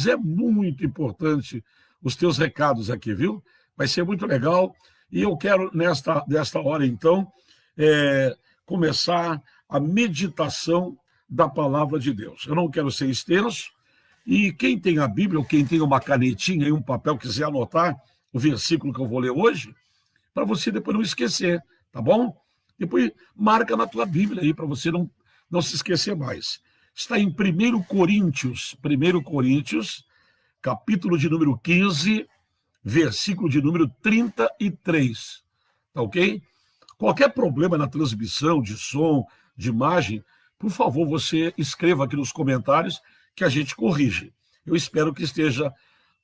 É muito importante os teus recados aqui, viu? Vai ser muito legal. E eu quero, nesta hora, então, começar a meditação da palavra de Deus. Eu não quero ser extenso, e quem tem a Bíblia, ou quem tem uma canetinha e um papel, quiser anotar o versículo que eu vou ler hoje, para você depois não esquecer, tá bom? Depois marca na tua Bíblia aí, para você não se esquecer mais. Está em 1 Coríntios, capítulo de número 15, versículo de número 33, tá ok? Qualquer problema na transmissão de som, de imagem, por favor, você escreva aqui nos comentários que a gente corrige. Eu espero que esteja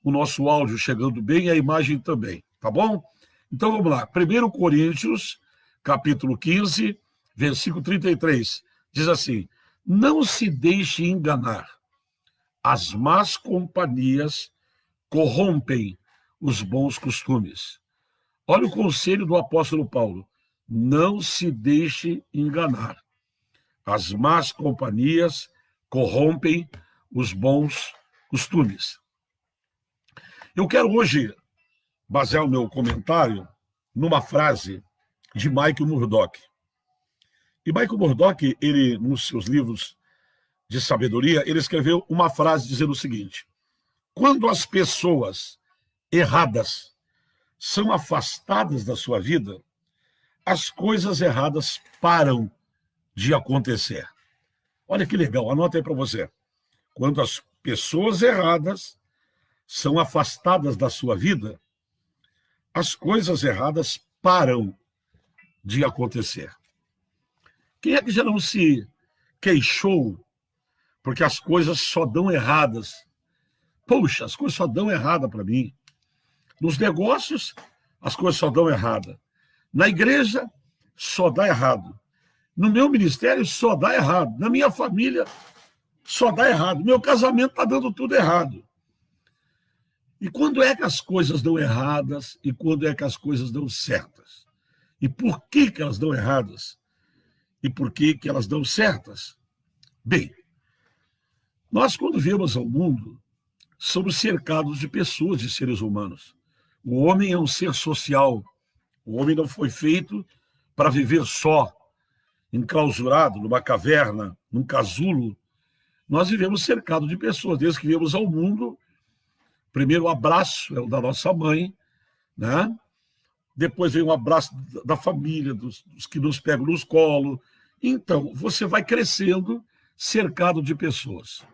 o nosso áudio chegando bem e a imagem também, tá bom? Então vamos lá, 1 Coríntios, capítulo 15, versículo 33, diz assim: não se deixe enganar, as más companhias corrompem os bons costumes. Olha o conselho do apóstolo Paulo: não se deixe enganar, as más companhias corrompem os bons costumes. Eu quero hoje basear o meu comentário numa frase de Michael Murdock. E Michael Murdock, ele, nos seus livros de sabedoria, ele escreveu uma frase dizendo o seguinte: quando as pessoas erradas são afastadas da sua vida, as coisas erradas param de acontecer. Olha que legal, anota aí para você. Quando as pessoas erradas são afastadas da sua vida, as coisas erradas param de acontecer. Quem é que já não se queixou porque as coisas só dão erradas? Poxa, as coisas só dão errada para mim. Nos negócios, as coisas só dão errada. Na igreja, só dá errado. No meu ministério, só dá errado. Na minha família, só dá errado. Meu casamento está dando tudo errado. E quando é que as coisas dão erradas e quando é que as coisas dão certas? E por que elas dão erradas? E por que elas dão certas? Bem, nós quando viemos ao mundo, somos cercados de pessoas, de seres humanos. O homem é um ser social. O homem não foi feito para viver só, enclausurado numa caverna, num casulo. Nós vivemos cercados de pessoas. Desde que viemos ao mundo, primeiro o abraço é o da nossa mãe, né? Depois vem o abraço da família, dos que nos pegam nos colos. Então, você vai crescendo cercado de pessoas.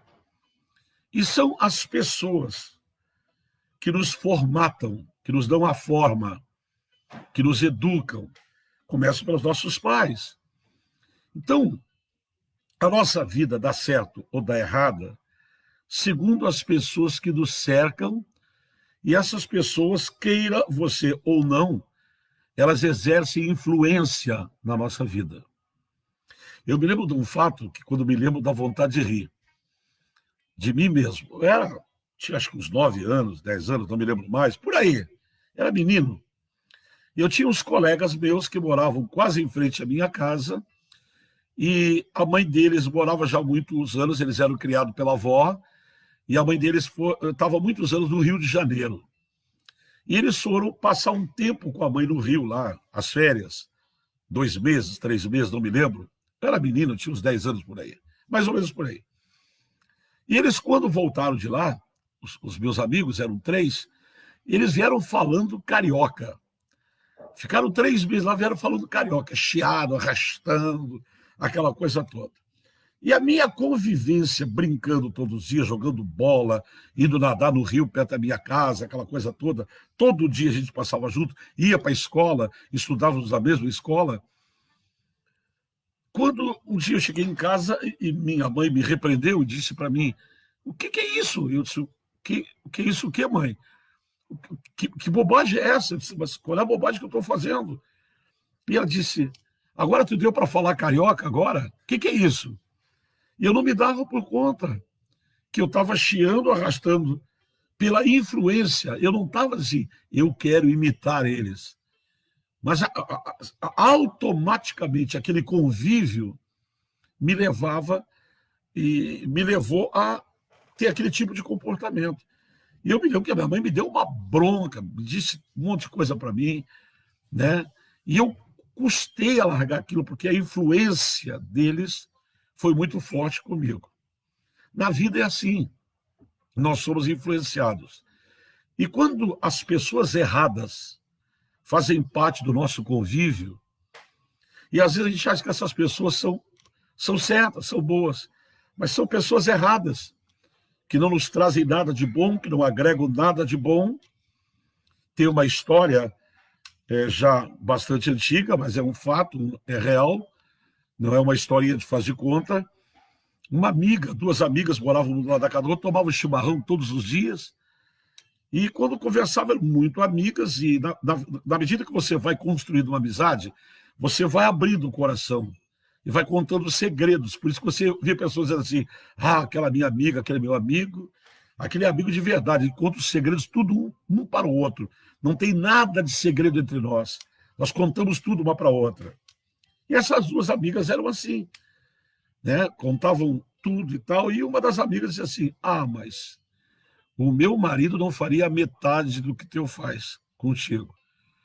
E são as pessoas que nos formatam, que nos dão a forma, que nos educam. Começa pelos nossos pais. Então, a nossa vida dá certo ou dá errada segundo as pessoas que nos cercam, e essas pessoas, queira você ou não, elas exercem influência na nossa vida. Eu me lembro de um fato que, quando me lembro, dá vontade de rir. De mim mesmo. Tinha acho que uns 9 anos, 10 anos, não me lembro mais, por aí. Era menino. E eu tinha uns colegas meus que moravam quase em frente à minha casa, e a mãe deles morava já há muitos anos, eles eram criados pela avó, e a mãe deles estava há muitos anos no Rio de Janeiro. E eles foram passar um tempo com a mãe no Rio, lá, as férias, 2 meses, 3 meses, não me lembro. Eu era menino, tinha uns 10 anos por aí, mais ou menos por aí. E eles, quando voltaram de lá, os meus amigos, eram 3, eles vieram falando carioca. Ficaram 3 meses lá, vieram falando carioca, chiado, arrastando, aquela coisa toda. E a minha convivência, brincando todos os dias, jogando bola, indo nadar no rio perto da minha casa, aquela coisa toda, todo dia a gente passava junto, ia para a escola, estudávamos na mesma escola. Quando um dia eu cheguei em casa e minha mãe me repreendeu e disse para mim: o que é isso? Eu disse: o que é isso o quê, mãe? Que bobagem é essa? Eu disse: mas qual é a bobagem que eu estou fazendo? E ela disse: agora tu deu para falar carioca agora? O que é isso? E eu não me dava por conta que eu estava chiando, arrastando pela influência. Eu não estava assim, eu quero imitar eles. Mas automaticamente aquele convívio me levava e me levou a ter aquele tipo de comportamento. E eu me lembro que a minha mãe me deu uma bronca, me disse um monte de coisa para mim, né? E eu custei a largar aquilo, porque a influência deles foi muito forte comigo. Na vida é assim, nós somos influenciados. E quando as pessoas erradas fazem parte do nosso convívio, e às vezes a gente acha que essas pessoas são certas, são boas, mas são pessoas erradas, que não nos trazem nada de bom, que não agregam nada de bom. Tem uma história já bastante antiga, mas é um fato, é real, não é uma historinha de faz de conta. Uma amiga, duas amigas moravam do lado da casa, tomavam chimarrão todos os dias, e quando conversavam, eram muito amigas, e na medida que você vai construindo uma amizade, você vai abrindo o coração e vai contando segredos. Por isso que você vê pessoas dizendo assim, aquela minha amiga, aquele meu amigo, aquele amigo de verdade, ele conta os segredos tudo um para o outro. Não tem nada de segredo entre nós. Nós contamos tudo uma para a outra. E essas duas amigas eram assim, né? Contavam tudo e tal, e uma das amigas dizia assim, mas o meu marido não faria a metade do que teu faz contigo.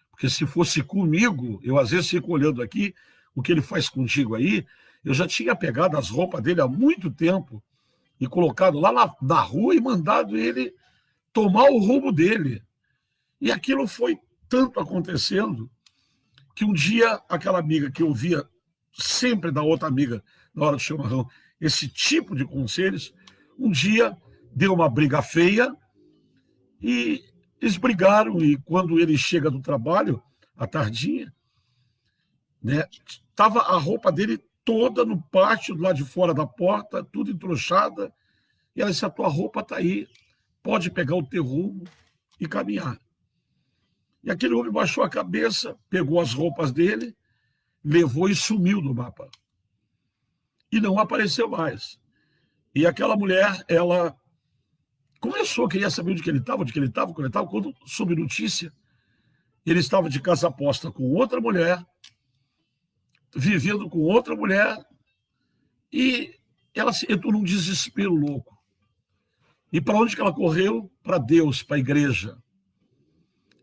Porque se fosse comigo, eu às vezes fico olhando aqui, o que ele faz contigo aí, eu já tinha pegado as roupas dele há muito tempo e colocado lá na rua e mandado ele tomar o rumo dele. E aquilo foi tanto acontecendo que um dia aquela amiga que eu via sempre da outra amiga na hora do chimarrão, esse tipo de conselhos, um dia deu uma briga feia e eles brigaram, e quando ele chega do trabalho, à tardinha, né, tava a roupa dele toda no pátio, lá de fora da porta, tudo entrouxada, e ela disse, a tua roupa está aí, pode pegar o teu rumo e caminhar. E aquele homem baixou a cabeça, pegou as roupas dele, levou e sumiu do mapa. E não apareceu mais. E aquela mulher, ela começou, queria saber onde que ele estava, quando soube notícia, ele estava de casa posta com outra mulher, vivendo com outra mulher, e ela entrou num desespero louco. E para onde que ela correu? Para Deus, para a igreja.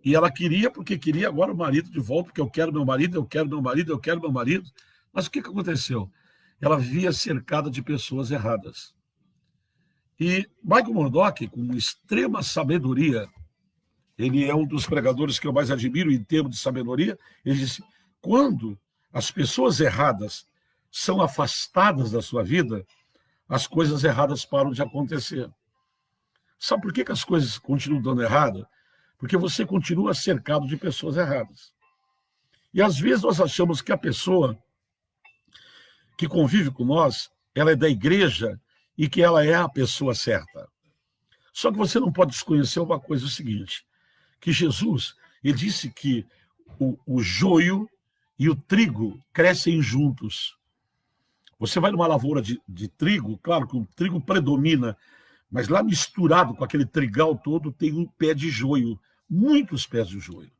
E ela queria, porque queria agora o marido de volta, porque eu quero meu marido, eu quero meu marido, eu quero meu marido. Mas o que aconteceu? Ela vivia cercada de pessoas erradas. E Michael Murdock, com extrema sabedoria, ele é um dos pregadores que eu mais admiro em termos de sabedoria, ele disse, quando as pessoas erradas são afastadas da sua vida, as coisas erradas param de acontecer. Sabe por que as coisas continuam dando errado? Porque você continua cercado de pessoas erradas. E às vezes nós achamos que a pessoa que convive com nós, ela é da igreja e que ela é a pessoa certa. Só que você não pode desconhecer uma coisa, o seguinte, que Jesus, ele disse que o joio e o trigo crescem juntos. Você vai numa lavoura de trigo, claro que o trigo predomina, mas lá misturado com aquele trigal todo tem um pé de joio, muitos pés de joio.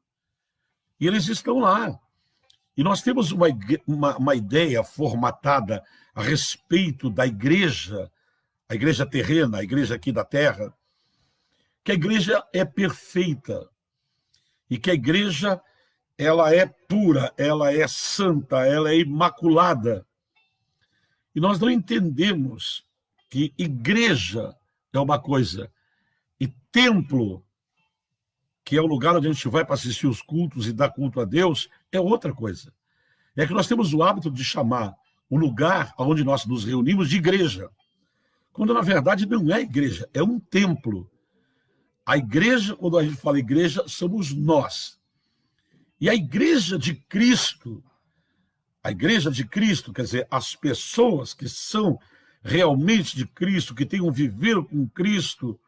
E eles estão lá. E nós temos uma ideia formatada a respeito da igreja, a igreja terrena, a igreja aqui da terra, que a igreja é perfeita e que a igreja ela é pura, ela é santa, ela é imaculada. E nós não entendemos que igreja é uma coisa e templo, que é o lugar onde a gente vai para assistir os cultos e dar culto a Deus, é outra coisa. É que nós temos o hábito de chamar o lugar onde nós nos reunimos de igreja, quando na verdade não é igreja, é um templo. A igreja, quando a gente fala igreja, somos nós. E a igreja de Cristo, quer dizer, as pessoas que são realmente de Cristo, que têm um viver com Cristo,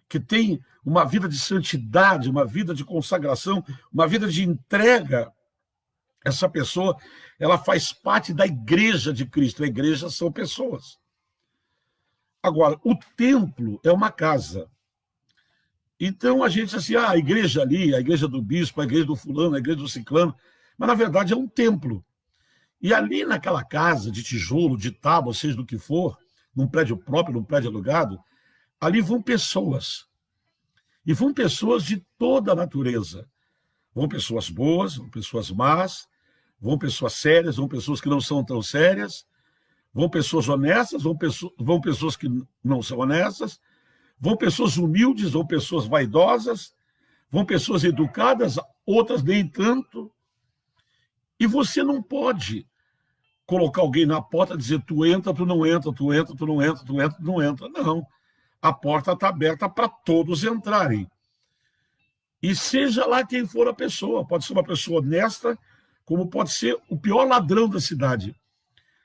que têm uma vida de santidade, uma vida de consagração, uma vida de entrega, essa pessoa, ela faz parte da igreja de Cristo. A igreja são pessoas. Agora, o templo é uma casa. Então a gente assim, a igreja ali, a igreja do bispo, a igreja do fulano, a igreja do ciclano, mas na verdade é um templo. E ali naquela casa de tijolo, de tábua, seja do que for, num prédio próprio, num prédio alugado, ali vão pessoas. E vão pessoas de toda a natureza. Vão pessoas boas, vão pessoas más, vão pessoas sérias, vão pessoas que não são tão sérias, vão pessoas honestas, vão pessoas que não são honestas, vão pessoas humildes, vão pessoas vaidosas, vão pessoas educadas, outras nem tanto. E você não pode colocar alguém na porta e dizer tu entra, tu não entra, tu entra, tu não entra, tu entra, tu não entra. Não. A porta está aberta para todos entrarem. E seja lá quem for a pessoa, pode ser uma pessoa honesta, como pode ser o pior ladrão da cidade.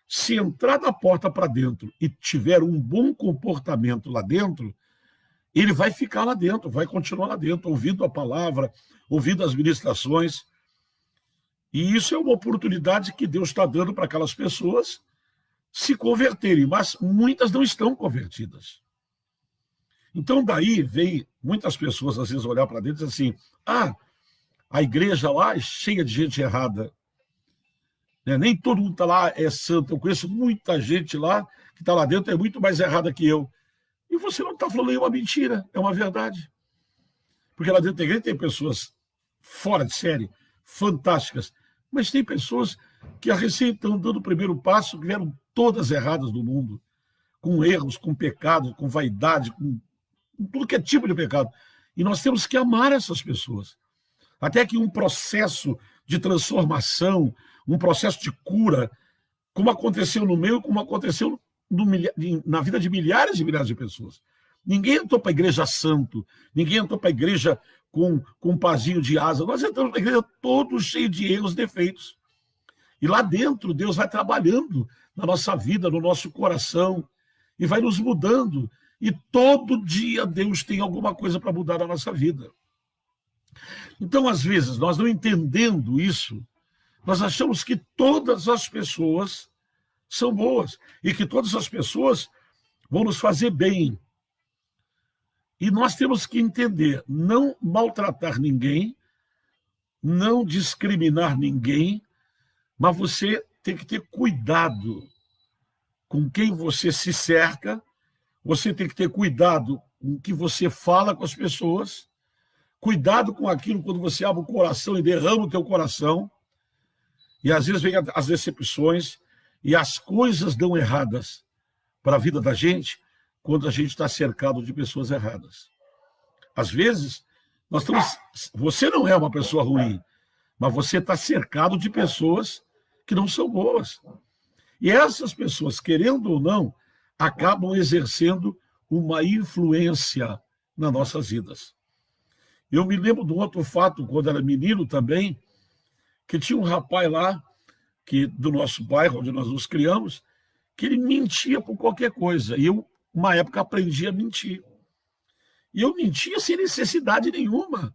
Se entrar da porta para dentro e tiver um bom comportamento lá dentro, ele vai ficar lá dentro, vai continuar lá dentro, ouvindo a palavra, ouvindo as ministrações. E isso é uma oportunidade que Deus está dando para aquelas pessoas se converterem, mas muitas não estão convertidas. Então, daí vem muitas pessoas, às vezes, olhar para dentro e dizer assim, a igreja lá é cheia de gente errada. Nem todo mundo está lá é santo. Eu conheço muita gente lá que está lá dentro, é muito mais errada que eu. E você não está falando nenhuma mentira, é uma verdade. Porque lá dentro da igreja tem pessoas fora de série, fantásticas, mas tem pessoas que a recém estão dando o primeiro passo, que vieram todas erradas do mundo, com erros, com pecados, com vaidade, com tudo que é tipo de pecado. E nós temos que amar essas pessoas. Até que um processo de transformação, um processo de cura, como aconteceu no meu, como aconteceu na vida de milhares e milhares de pessoas. Ninguém entrou para a igreja santo, ninguém entrou para a igreja com um pazinho de asa. Nós entramos para a igreja todo cheio de erros e defeitos. E lá dentro, Deus vai trabalhando na nossa vida, no nosso coração, e vai nos mudando. E todo dia Deus tem alguma coisa para mudar na nossa vida. Então, às vezes, nós não entendendo isso, nós achamos que todas as pessoas são boas e que todas as pessoas vão nos fazer bem. E nós temos que entender, não maltratar ninguém, não discriminar ninguém, mas você tem que ter cuidado com quem você se cerca, você tem que ter cuidado com o que você fala com as pessoas, cuidado com aquilo quando você abre o coração e derrama o teu coração, e às vezes vem as decepções e as coisas dão erradas para a vida da gente quando a gente está cercado de pessoas erradas. Às vezes, você não é uma pessoa ruim, mas você está cercado de pessoas que não são boas. E essas pessoas, querendo ou não, acabam exercendo uma influência nas nossas vidas. Eu me lembro de um outro fato, quando era menino também, que tinha um rapaz lá, do nosso bairro, onde nós nos criamos, que ele mentia por qualquer coisa. E eu, uma época, aprendi a mentir. E eu mentia sem necessidade nenhuma.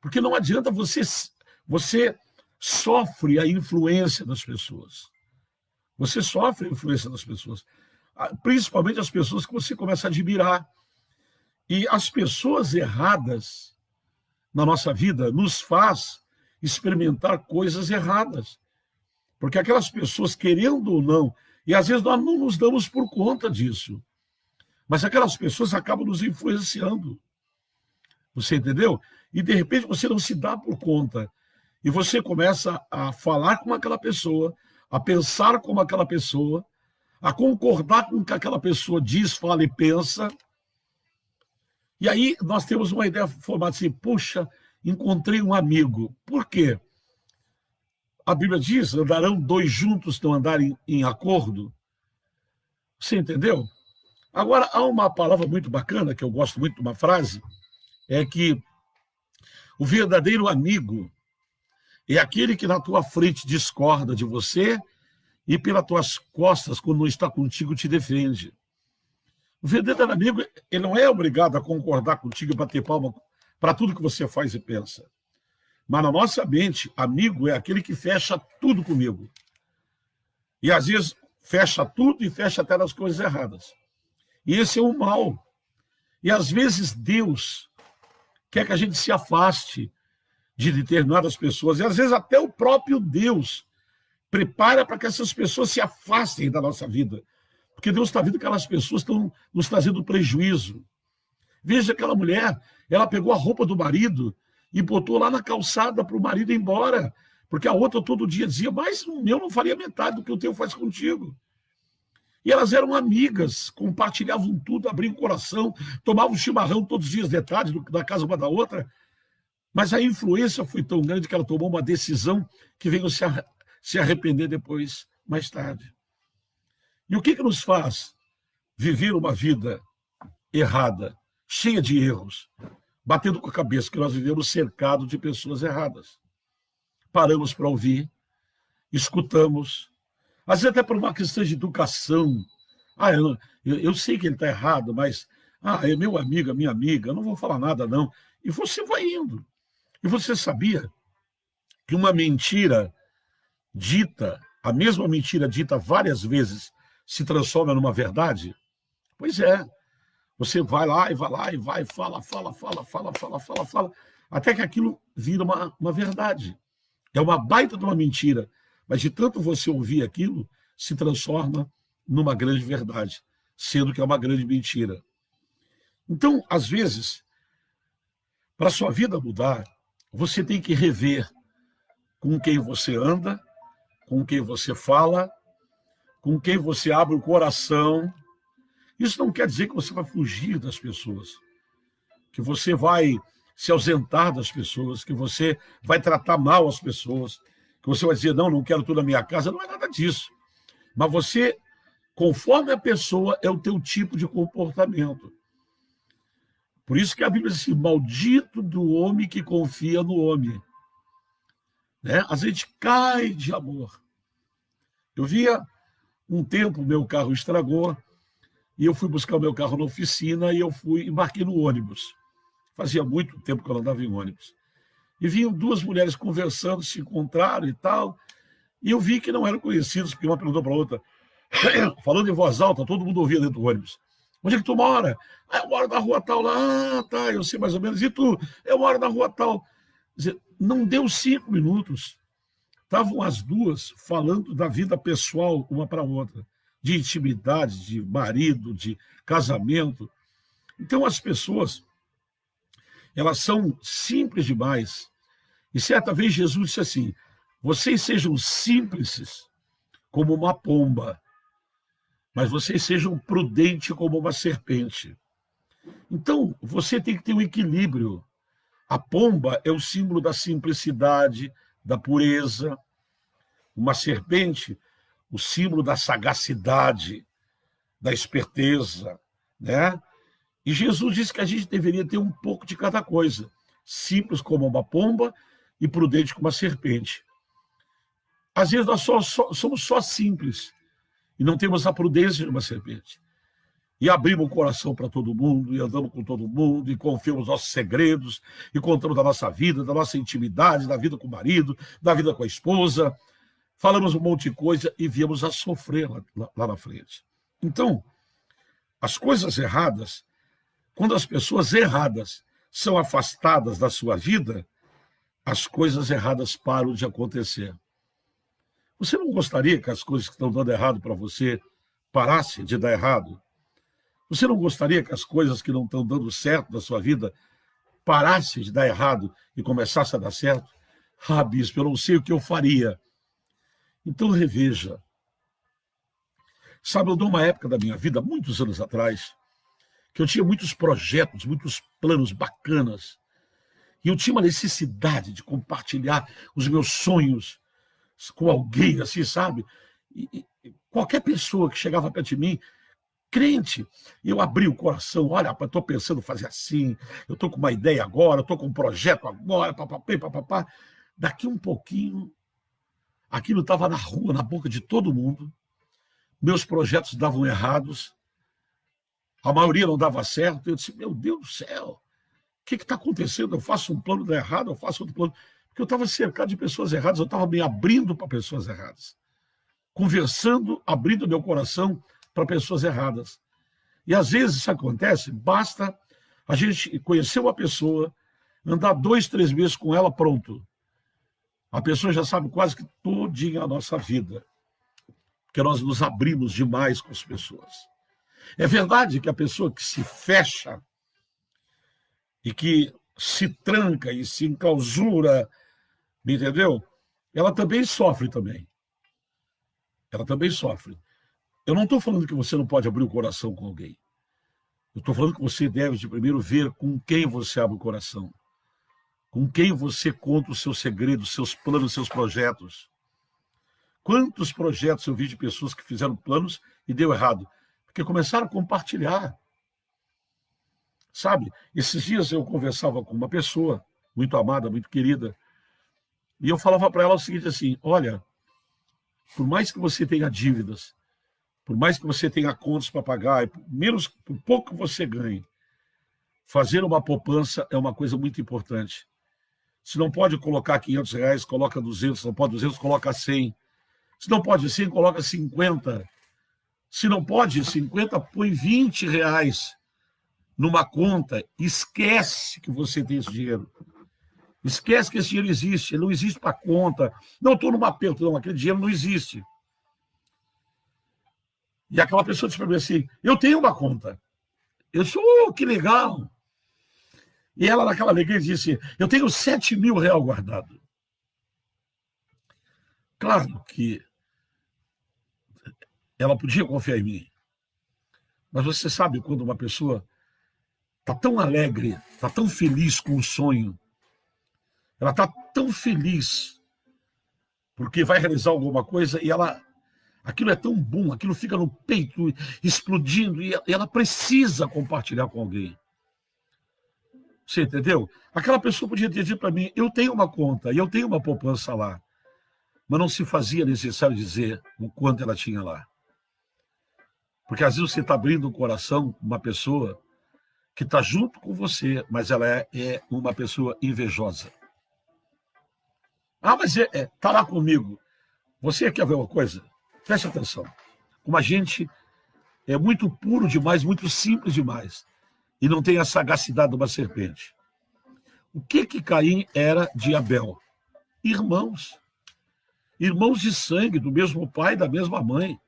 Porque não adianta, você sofre a influência das pessoas. Você sofre a influência das pessoas. Principalmente as pessoas que você começa a admirar. E as pessoas erradas na nossa vida nos faz experimentar coisas erradas. Porque aquelas pessoas, querendo ou não, e às vezes nós não nos damos por conta disso, mas aquelas pessoas acabam nos influenciando. Você entendeu? E de repente você não se dá por conta. E você começa a falar com aquela pessoa, a pensar como aquela pessoa, a concordar com o que aquela pessoa diz, fala e pensa. E aí nós temos uma ideia formada assim, puxa, encontrei um amigo. Por quê? A Bíblia diz, andarão dois juntos se não andarem em acordo. Você entendeu? Agora, há uma palavra muito bacana, que eu gosto muito de uma frase, é que o verdadeiro amigo é aquele que na tua frente discorda de você e pelas tuas costas, quando não está contigo, te defende. O verdadeiro amigo, ele não é obrigado a concordar contigo e bater palma para tudo que você faz e pensa. Mas na nossa mente, amigo é aquele que fecha tudo comigo. E às vezes fecha tudo e fecha até nas coisas erradas. E esse é o mal. E às vezes Deus quer que a gente se afaste de determinadas pessoas. E às vezes até o próprio Deus prepara para que essas pessoas se afastem da nossa vida. Porque Deus está vendo que aquelas pessoas estão nos trazendo prejuízo. Veja aquela mulher, ela pegou a roupa do marido e botou lá na calçada para o marido ir embora, porque a outra todo dia dizia, mas o meu não faria metade do que o teu faz contigo. E elas eram amigas, compartilhavam tudo, abriam o coração, tomavam chimarrão todos os dias de tarde, da casa uma da outra. Mas a influência foi tão grande que ela tomou uma decisão que veio se arrepender depois, mais tarde. E o que nos faz viver uma vida errada, cheia de erros, batendo com a cabeça que nós vivemos cercado de pessoas erradas? Paramos para ouvir, escutamos, às vezes até por uma questão de educação. Eu sei que ele está errado, mas é meu amigo, é minha amiga, eu não vou falar nada, não. E você vai indo. E você sabia que uma mentira dita, a mesma mentira dita várias vezes, se transforma numa verdade? Pois é. Você vai lá, fala, até que aquilo vira uma verdade. É uma baita de uma mentira, mas de tanto você ouvir aquilo, se transforma numa grande verdade, sendo que é uma grande mentira. Então, às vezes, para a sua vida mudar, você tem que rever com quem você anda, com quem você fala, com quem você abre o coração. Isso não quer dizer que você vai fugir das pessoas, que você vai se ausentar das pessoas, que você vai tratar mal as pessoas, que você vai dizer, não quero tudo na minha casa. Não é nada disso. Mas você, conforme a pessoa, é o teu tipo de comportamento. Por isso que a Bíblia diz assim, maldito do homem que confia no homem. Né? A gente cai de amor. Eu via um tempo, meu carro estragou, e eu fui buscar o meu carro na oficina e eu embarquei no ônibus. Fazia muito tempo que eu não andava em ônibus. E vinham duas mulheres conversando, se encontraram e tal, e eu vi que não eram conhecidos, porque uma perguntou para a outra, falando em voz alta, todo mundo ouvia dentro do ônibus. Onde é que tu mora? Eu moro na rua tal. Lá, tá, eu sei mais ou menos. E tu? Eu moro na rua tal. Quer dizer, não deu 5 minutos. Estavam as duas falando da vida pessoal uma para a outra, de intimidade, de marido, de casamento. Então, as pessoas, elas são simples demais. E certa vez Jesus disse assim, vocês sejam simples como uma pomba, mas vocês sejam prudentes como uma serpente. Então, você tem que ter um equilíbrio. A pomba é o símbolo da simplicidade, da pureza. Uma serpente, o símbolo da sagacidade, da esperteza, né? E Jesus disse que a gente deveria ter um pouco de cada coisa. Simples como uma pomba e prudente como uma serpente. Às vezes nós somos só simples e não temos a prudência de uma serpente. E abrimos o coração para todo mundo, e andamos com todo mundo, e confiamos nos nossos segredos, e contamos da nossa vida, da nossa intimidade, da vida com o marido, da vida com a esposa. Falamos um monte de coisa e viemos a sofrer lá na frente. Então, as coisas erradas, quando as pessoas erradas são afastadas da sua vida, as coisas erradas param de acontecer. Você não gostaria que as coisas que estão dando errado para você parassem de dar errado? Você não gostaria que as coisas que não estão dando certo na sua vida parassem de dar errado e começassem a dar certo? Ah, bispo, eu não sei o que eu faria. Então reveja. Sabe, eu dou uma época da minha vida, muitos anos atrás, que eu tinha muitos projetos, muitos planos bacanas. E eu tinha uma necessidade de compartilhar os meus sonhos com alguém, assim, sabe? E qualquer pessoa que chegava perto de mim, crente, eu abri o coração, olha, eu estou pensando em fazer assim, eu estou com uma ideia agora, estou com um projeto agora, papapá. Daqui um pouquinho, aquilo estava na rua, na boca de todo mundo, meus projetos davam errados, a maioria não dava certo, eu disse, meu Deus do céu, o que está acontecendo? Eu faço um plano, dá errado, eu faço outro plano. Porque eu estava cercado de pessoas erradas, eu estava me abrindo para pessoas erradas. Conversando, abrindo meu coração para pessoas erradas. E às vezes isso acontece, basta a gente conhecer uma pessoa, andar 2, 3 meses com ela, pronto. A pessoa já sabe quase que todinha a nossa vida. Porque nós nos abrimos demais com as pessoas. É verdade que a pessoa que se fecha, e que se tranca e se enclausura, entendeu? Ela também sofre também. Ela também sofre. Eu não estou falando que você não pode abrir o coração com alguém. Eu estou falando que você deve de primeiro ver com quem você abre o coração. Com quem você conta os seus segredos, seus planos, seus projetos. Quantos projetos eu vi de pessoas que fizeram planos e deu errado? Porque começaram a compartilhar. Sabe? Esses dias eu conversava com uma pessoa muito amada, muito querida, e eu falava para ela o seguinte assim, olha, por mais que você tenha dívidas, por mais que você tenha contas para pagar, por pouco que você ganhe, fazer uma poupança é uma coisa muito importante. Se não pode colocar R$ 500, coloca 200, se não pode 200, coloca 100. Se não pode 100, coloca 50. Se não pode 50, põe R$ 20 numa conta. Esquece que você tem esse dinheiro. Esquece que esse dinheiro existe. Ele não existe para conta. Não estou numa aperto, não. Aquele dinheiro não existe. E aquela pessoa disse para mim assim, eu tenho uma conta. Eu disse, oh, que legal. E ela, naquela alegria, disse, eu tenho R$ 7.000 guardado. Claro que ela podia confiar em mim. Mas você sabe quando uma pessoa está tão alegre, está tão feliz com o sonho, ela está tão feliz porque vai realizar alguma coisa e aquilo é tão bom, aquilo fica no peito explodindo e ela precisa compartilhar com alguém. Você entendeu? Aquela pessoa podia ter dito para mim, eu tenho uma conta e eu tenho uma poupança lá, mas não se fazia necessário dizer o quanto ela tinha lá. Porque às vezes você está abrindo o coração com uma pessoa que está junto com você, mas ela é uma pessoa invejosa. Ah, mas está lá comigo. Você quer ver uma coisa? Preste atenção. Como a gente é muito puro demais, muito simples demais, e não tem a sagacidade de uma serpente. O que Caim era de Abel? Irmãos. Irmãos de sangue, do mesmo pai, da mesma mãe.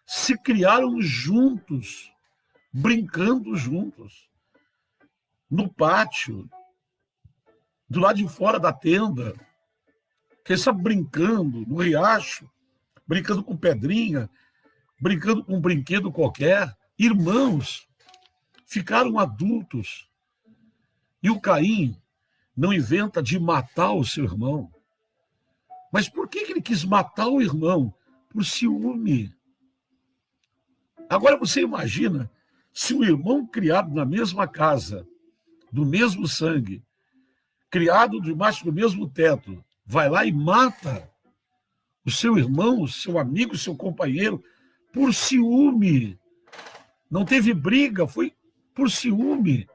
Se criaram juntos, brincando juntos, no pátio, do lado de fora da tenda, quem sabe brincando, no riacho, brincando com pedrinha, brincando com um brinquedo qualquer. Irmãos, ficaram adultos. E o Caim não inventa de matar o seu irmão. Mas por que ele quis matar o irmão? Por ciúme. Agora você imagina se o irmão criado na mesma casa, do mesmo sangue, criado debaixo do mesmo teto, vai lá e mata o seu irmão, o seu amigo, o seu companheiro, por ciúme. Não teve briga, foi por ciúme.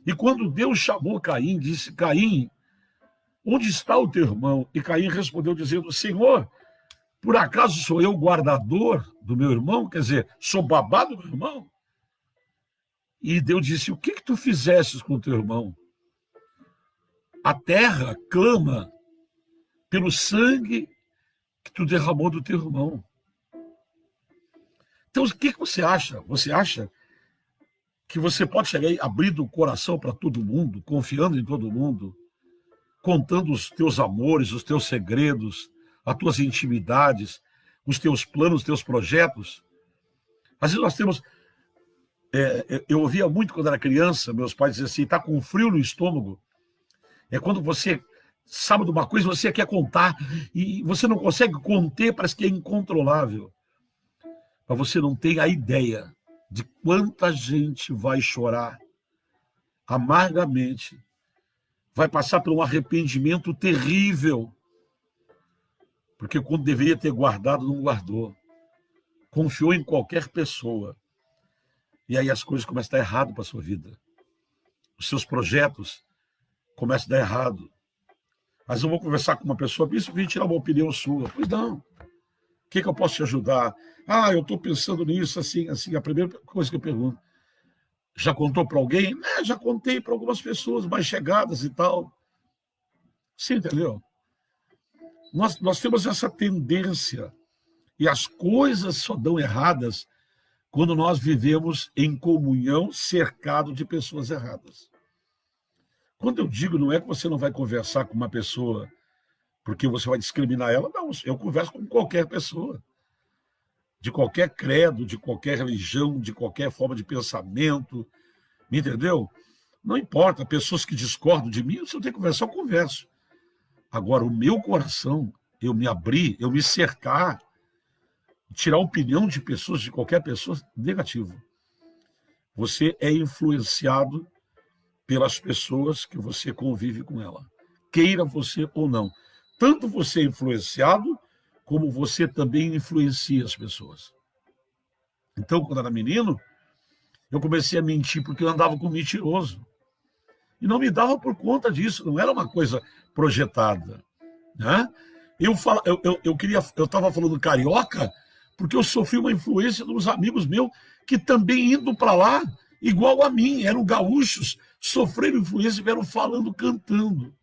E quando Deus chamou Caim, disse, Caim, onde está o teu irmão? E Caim respondeu dizendo, Senhor, por acaso sou eu o guardador do meu irmão? Quer dizer, sou babá do meu irmão? E Deus disse, o que tu fizestes com o teu irmão? A terra clama pelo sangue que tu derramou do teu irmão. Então, o que você acha? Você acha que você pode chegar aí abrindo o coração para todo mundo, confiando em todo mundo, contando os teus amores, os teus segredos, as tuas intimidades, os teus planos, os teus projetos? Às vezes nós temos... eu ouvia muito quando era criança, meus pais diziam assim, está com frio no estômago. É quando você sabe de uma coisa, você quer contar, e você não consegue conter, parece que é incontrolável. Mas você não tem a ideia de quanta gente vai chorar amargamente, vai passar por um arrependimento terrível, porque quando deveria ter guardado, não guardou. Confiou em qualquer pessoa. E aí as coisas começam a dar errado para a sua vida. Os seus projetos começam a dar errado. Mas eu vou conversar com uma pessoa, isso eu vim tirar uma opinião sua. Pois não. O que eu posso te ajudar? Ah, eu estou pensando nisso, assim, assim. A primeira coisa que eu pergunto, já contou para alguém? Já contei para algumas pessoas mais chegadas e tal. Você entendeu? Nós temos essa tendência, e as coisas só dão erradas quando nós vivemos em comunhão cercado de pessoas erradas. Quando eu digo, não é que você não vai conversar com uma pessoa porque você vai discriminar ela, não, eu converso com qualquer pessoa, de qualquer credo, de qualquer religião, de qualquer forma de pensamento, me entendeu? Não importa, pessoas que discordam de mim, se eu tenho que conversar, eu converso. Agora, o meu coração, eu me abrir, eu me cercar, tirar a opinião de pessoas, de qualquer pessoa, negativo. Você é influenciado pelas pessoas que você convive com ela, queira você ou não. Tanto você é influenciado, como você também influencia as pessoas. Então, quando era menino, eu comecei a mentir porque eu andava com um mentiroso. E não me dava por conta disso, não era uma coisa projetada. Né? Eu estava falando carioca porque eu sofri uma influência dos amigos meus que também indo para lá, igual a mim, eram gaúchos, sofreram influência e vieram falando, cantando,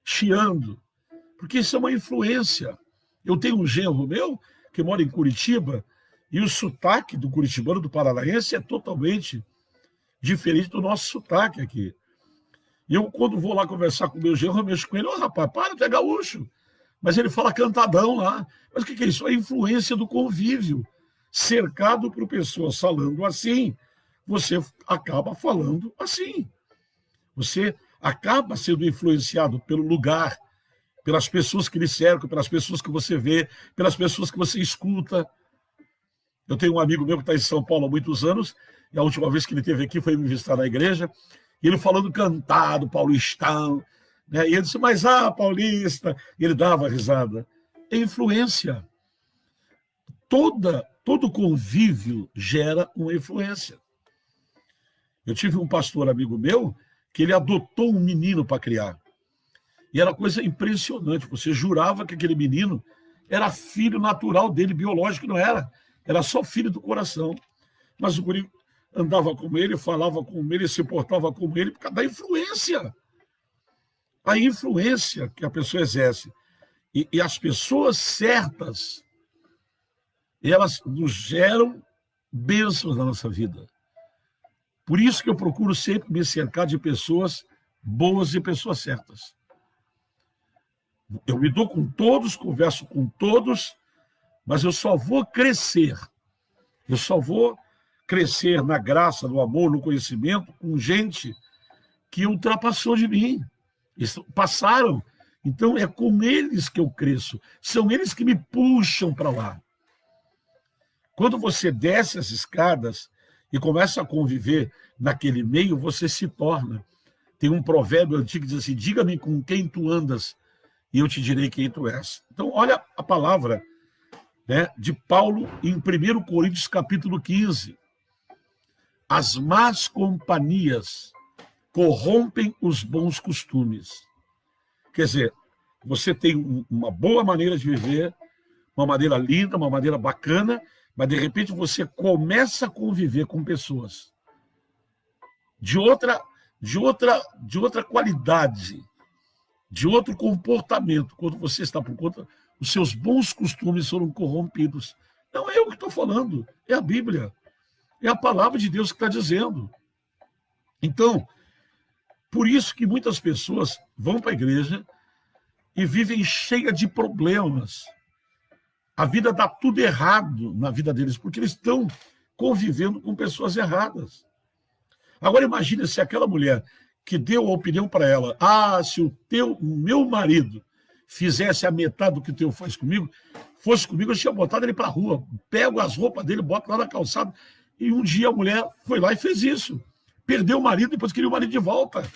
chiando, porque isso é uma influência. Eu tenho um genro meu que mora em Curitiba e o sotaque do curitibano, do paranaense, é totalmente diferente do nosso sotaque aqui. E eu, quando vou lá conversar com o meu genro, eu mexo com ele, rapaz, para, tu é gaúcho. Mas ele fala cantadão lá. Mas o que é isso? É a influência do convívio. Cercado por pessoas falando assim, você acaba falando assim. Você acaba sendo influenciado pelo lugar, pelas pessoas que lhe cercam, pelas pessoas que você vê, pelas pessoas que você escuta. Eu tenho um amigo meu que está em São Paulo há muitos anos, e a última vez que ele esteve aqui foi me visitar na igreja, e ele falando cantado, paulistão, né? E ele disse, mas paulista, e ele dava risada. É influência. Todo convívio gera uma influência. Eu tive um pastor amigo meu que ele adotou um menino para criar. E era coisa impressionante. Você jurava que aquele menino era filho natural dele, biológico não era. Era só filho do coração. Mas o guri andava com ele, falava com ele, se portava com ele, por causa da influência. A influência que a pessoa exerce. E as pessoas certas, elas nos geram bênçãos na nossa vida. Por isso que eu procuro sempre me cercar de pessoas boas e pessoas certas. Eu me dou com todos, converso com todos, mas eu só vou crescer. Eu só vou crescer na graça, no amor, no conhecimento, com gente que ultrapassou de mim. Eles passaram. Então é com eles que eu cresço. São eles que me puxam para lá. Quando você desce as escadas e começa a conviver naquele meio, você se torna. Tem um provérbio antigo que diz assim, diga-me com quem tu andas e eu te direi quem tu és. Então, olha a palavra, né, de Paulo em 1 Coríntios capítulo 15. As más companhias corrompem os bons costumes. Quer dizer, você tem uma boa maneira de viver, uma maneira linda, uma maneira bacana, mas de repente você começa a conviver com pessoas de outra qualidade, de outro comportamento. Quando você está por conta, os seus bons costumes foram corrompidos. Não é eu que estou falando, é a Bíblia. É a palavra de Deus que está dizendo. Então, por isso que muitas pessoas vão para a igreja e vivem cheia de problemas. A vida dá tudo errado na vida deles, porque eles estão convivendo com pessoas erradas. Agora imagine se aquela mulher que deu a opinião para ela, se o meu marido fizesse a metade do que o teu faz comigo, fosse comigo, eu tinha botado ele para a rua, pego as roupas dele, boto lá na calçada, e um dia a mulher foi lá e fez isso. Perdeu o marido, depois queria o marido de volta.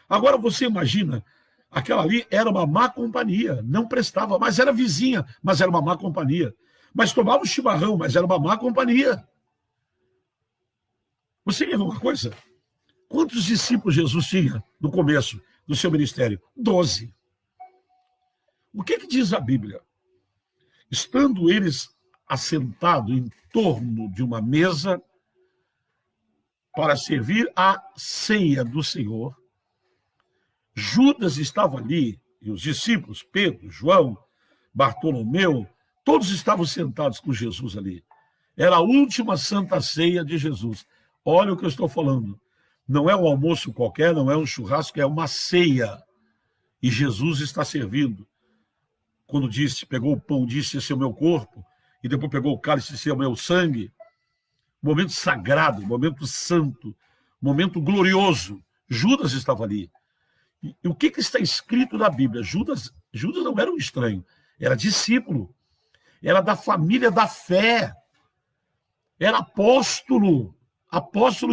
Agora você imagina, aquela ali era uma má companhia, não prestava, mas era vizinha, mas era uma má companhia. Mas tomava um chimarrão, mas era uma má companhia. Você quer ver uma coisa? Quantos discípulos Jesus tinha no começo do seu ministério? 12. O que diz a Bíblia? Estando eles assentados em torno de uma mesa para servir a ceia do Senhor, Judas estava ali, e os discípulos, Pedro, João, Bartolomeu, todos estavam sentados com Jesus ali. Era a última santa ceia de Jesus. Olha o que eu estou falando. Não é um almoço qualquer, não é um churrasco, é uma ceia. E Jesus está servindo. Quando disse, pegou o pão, disse, esse é o meu corpo, e depois pegou o cálice, esse é o meu sangue. Momento sagrado, momento santo, momento glorioso. Judas estava ali. E o que está escrito na Bíblia? Judas não era um estranho, era discípulo, era da família da fé, era apóstolo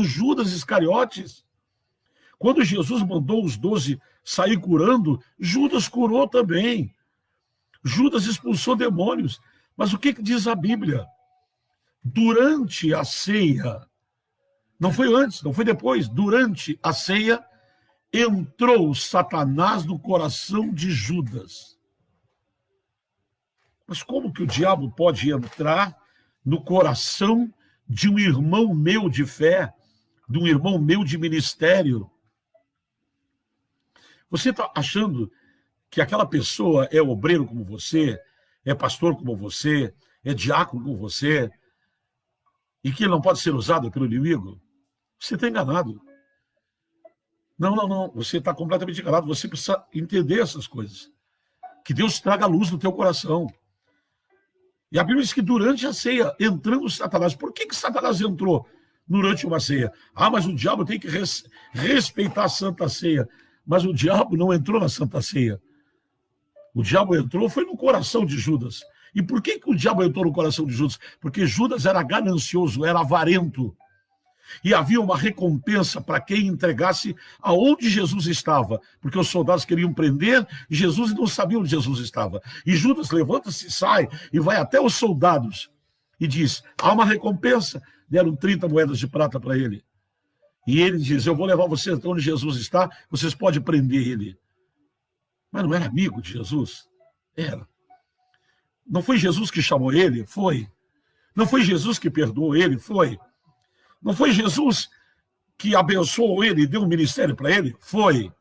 Judas Iscariotes. Quando Jesus mandou os 12 sair curando, Judas curou também. Judas expulsou demônios. Mas o que diz a Bíblia? Durante a ceia, não foi antes, não foi depois, durante a ceia, entrou Satanás no coração de Judas. Mas como que o diabo pode entrar no coração de um irmão meu de fé, de um irmão meu de ministério? Você está achando que aquela pessoa é obreiro como você, é pastor como você, é diácono como você, e que ele não pode ser usado pelo inimigo? Você está enganado. Não. Você está completamente enganado. Você precisa entender essas coisas. Que Deus traga a luz no teu coração. E a Bíblia diz que durante a ceia, entrando Satanás. Por que Satanás entrou durante uma ceia? Mas o diabo tem que respeitar a Santa Ceia. Mas o diabo não entrou na Santa Ceia. O diabo entrou, foi no coração de Judas. E por que o diabo entrou no coração de Judas? Porque Judas era ganancioso, era avarento. E havia uma recompensa para quem entregasse aonde Jesus estava, porque os soldados queriam prender e Jesus não sabia onde Jesus estava. E Judas levanta-se, sai e vai até os soldados e diz, há uma recompensa. Deram 30 moedas de prata para ele. E ele diz, eu vou levar vocês até onde Jesus está, vocês podem prender ele. Mas não era amigo de Jesus? Era. Não foi Jesus que chamou ele? Foi. Não foi Jesus que perdoou ele? Foi. Não foi Jesus que abençoou ele e deu um ministério para ele? Foi.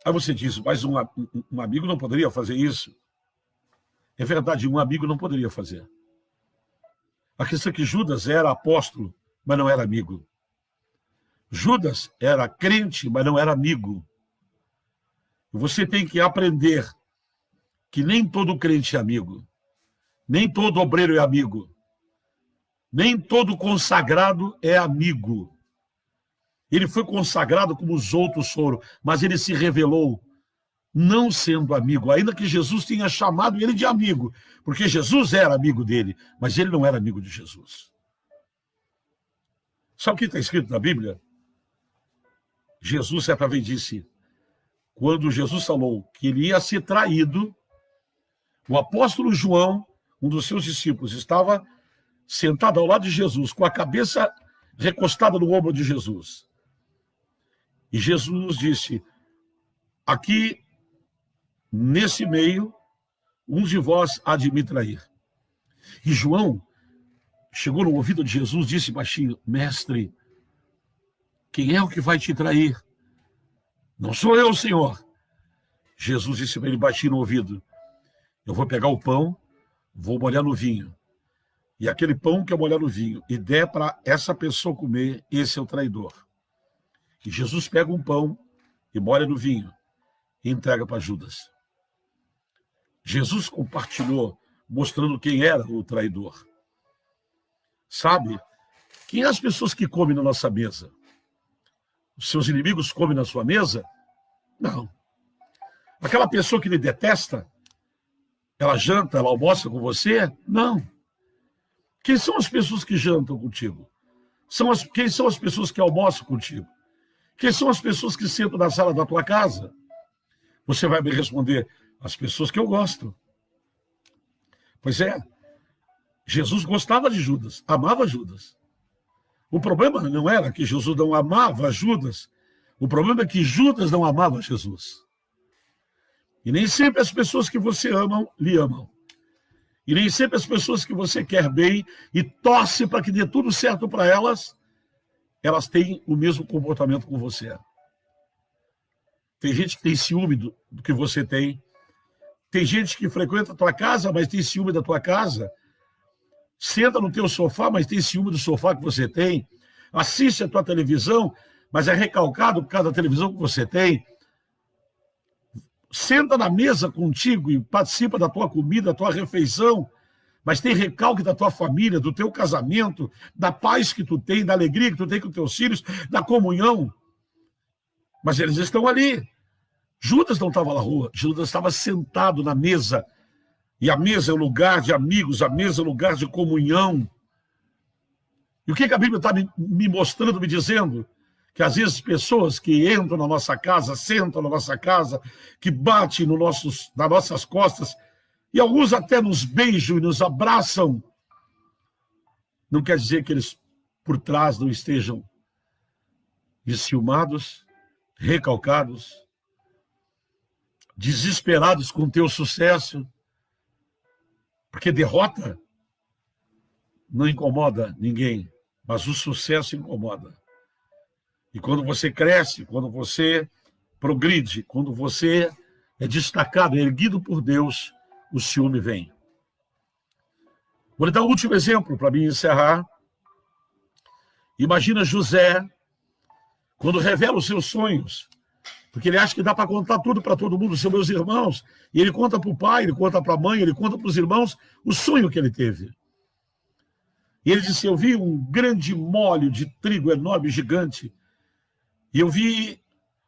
Aí você diz, mas um amigo não poderia fazer isso? É verdade, um amigo não poderia fazer. A questão é que Judas era apóstolo, mas não era amigo. Judas era crente, mas não era amigo. Você tem que aprender que nem todo crente é amigo, nem todo obreiro é amigo, nem todo consagrado é amigo. Ele foi consagrado como os outros foram, mas ele se revelou não sendo amigo, ainda que Jesus tenha chamado ele de amigo, porque Jesus era amigo dele, mas ele não era amigo de Jesus. Sabe o que está escrito na Bíblia? Jesus certa vez disse, quando Jesus falou que ele ia ser traído, o apóstolo João, um dos seus discípulos, estava sentado ao lado de Jesus, com a cabeça recostada no ombro de Jesus. E Jesus disse, aqui, nesse meio, um de vós há de me trair. E João chegou no ouvido de Jesus, disse baixinho, mestre, quem é o que vai te trair? Não sou eu, Senhor. Jesus disse para ele baixinho no ouvido, eu vou pegar o pão, vou molhar no vinho. E aquele pão que eu molhar no vinho e der para essa pessoa comer, esse é o traidor. E Jesus pega um pão e molha no vinho e entrega para Judas. Jesus compartilhou, mostrando quem era o traidor. Sabe? Quem é as pessoas que comem na nossa mesa? Os seus inimigos comem na sua mesa? Não. Aquela pessoa que lhe detesta, ela janta, ela almoça com você? Não. Quem são as pessoas que jantam contigo? Quem são as pessoas que almoçam contigo? Quem são as pessoas que sentam na sala da tua casa? Você vai me responder, as pessoas que eu gosto. Pois é, Jesus gostava de Judas, amava Judas. O problema não era que Jesus não amava Judas, o problema é que Judas não amava Jesus. E nem sempre as pessoas que você ama, lhe amam. E nem sempre as pessoas que você quer bem e torce para que dê tudo certo para elas, elas têm o mesmo comportamento com você. Tem gente que tem ciúme do que você tem. Tem gente que frequenta a tua casa, mas tem ciúme da tua casa. Senta no teu sofá, mas tem ciúme do sofá que você tem. assiste a tua televisão, mas é recalcado por causa da televisão que você tem. Senta na mesa contigo e participa da tua comida, da tua refeição, mas tem recalque da tua família, do teu casamento, da paz que tu tem, da alegria que tu tem com teus filhos, da comunhão. Mas eles estão ali. Judas não estava na rua, Judas estava sentado na mesa. E a mesa é o lugar de amigos, a mesa é o lugar de comunhão. E o que a Bíblia está me mostrando, me dizendo? Que às vezes pessoas que entram na nossa casa, sentam na nossa casa, que batem nas nossas costas, e alguns até nos beijam e nos abraçam, não quer dizer que eles por trás não estejam enciumados, recalcados, desesperados com o teu sucesso, porque derrota não incomoda ninguém, mas o sucesso incomoda. E quando você cresce, quando você progride, quando você é destacado, é erguido por Deus, o ciúme vem. Vou lhe dar um último exemplo para mim encerrar. Imagina José, quando revela os seus sonhos, porque ele acha que dá para contar tudo para todo mundo, são meus irmãos, e ele conta para o pai, ele conta para a mãe, ele conta para os irmãos o sonho que ele teve. E ele disse, eu vi um grande molho de trigo enorme, gigante, e eu vi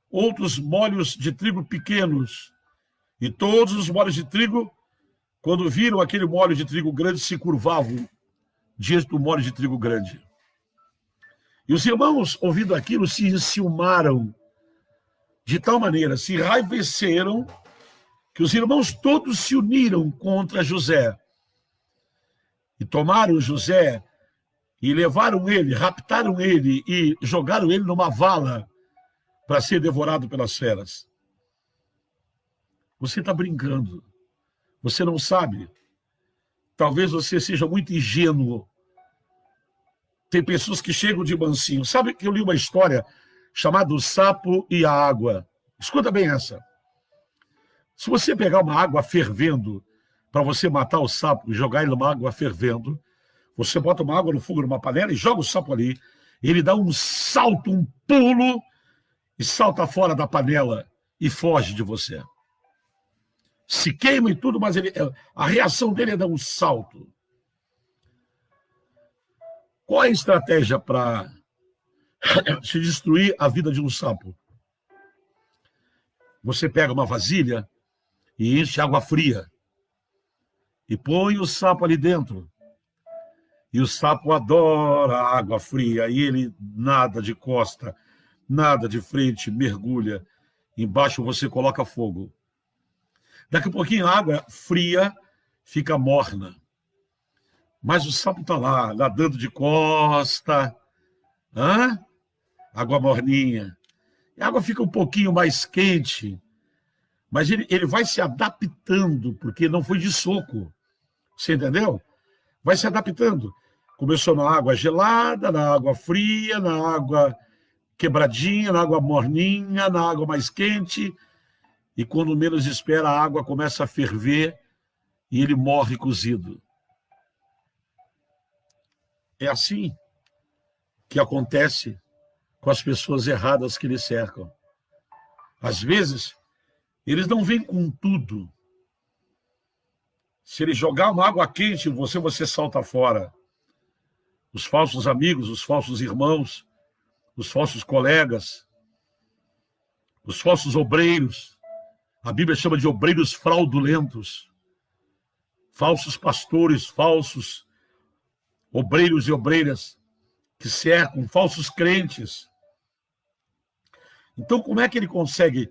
outros molhos de trigo pequenos, e todos os molhos de trigo, quando viram aquele molho de trigo grande, se curvavam diante do molho de trigo grande. E os irmãos, ouvindo aquilo, se enciumaram de tal maneira, se enraiveceram, que os irmãos todos se uniram contra José. E tomaram José e levaram ele, raptaram ele e jogaram ele numa vala para ser devorado pelas feras. Você está brincando. Você não sabe. Talvez você seja muito ingênuo. Tem pessoas que chegam de mansinho. Sabe que eu li uma história chamada O Sapo e a Água. Escuta bem essa. Se você pegar uma água fervendo para você matar o sapo e jogar ele numa água fervendo, você bota uma água no fogo numa panela e joga o sapo ali. Ele dá um salto, um pulo e salta fora da panela e foge de você. Se queima e tudo, mas a reação dele é dar um salto. Qual é a estratégia para se destruir a vida de um sapo? Você pega uma vasilha e enche água fria e põe o sapo ali dentro. E o sapo adora a água fria e ele nada de costa, nada de frente, mergulha. Embaixo você coloca fogo. Daqui a pouquinho a água fria fica morna. Mas o sapo está lá, nadando de costa. Água morninha. A água fica um pouquinho mais quente, mas ele vai se adaptando, porque não foi de soco. Você entendeu? Vai se adaptando. Começou na água gelada, na água fria, na água quebradinha, na água morninha, na água mais quente. E quando menos espera, a água começa a ferver e ele morre cozido. É assim que acontece com as pessoas erradas que lhe cercam. Às vezes, eles não vêm com tudo. Se ele jogar uma água quente em você, você salta fora. Os falsos amigos, os falsos irmãos, os falsos colegas, os falsos obreiros. A Bíblia chama de obreiros fraudulentos. Falsos pastores, falsos obreiros e obreiras que cercam, falsos crentes. Então, como é que ele consegue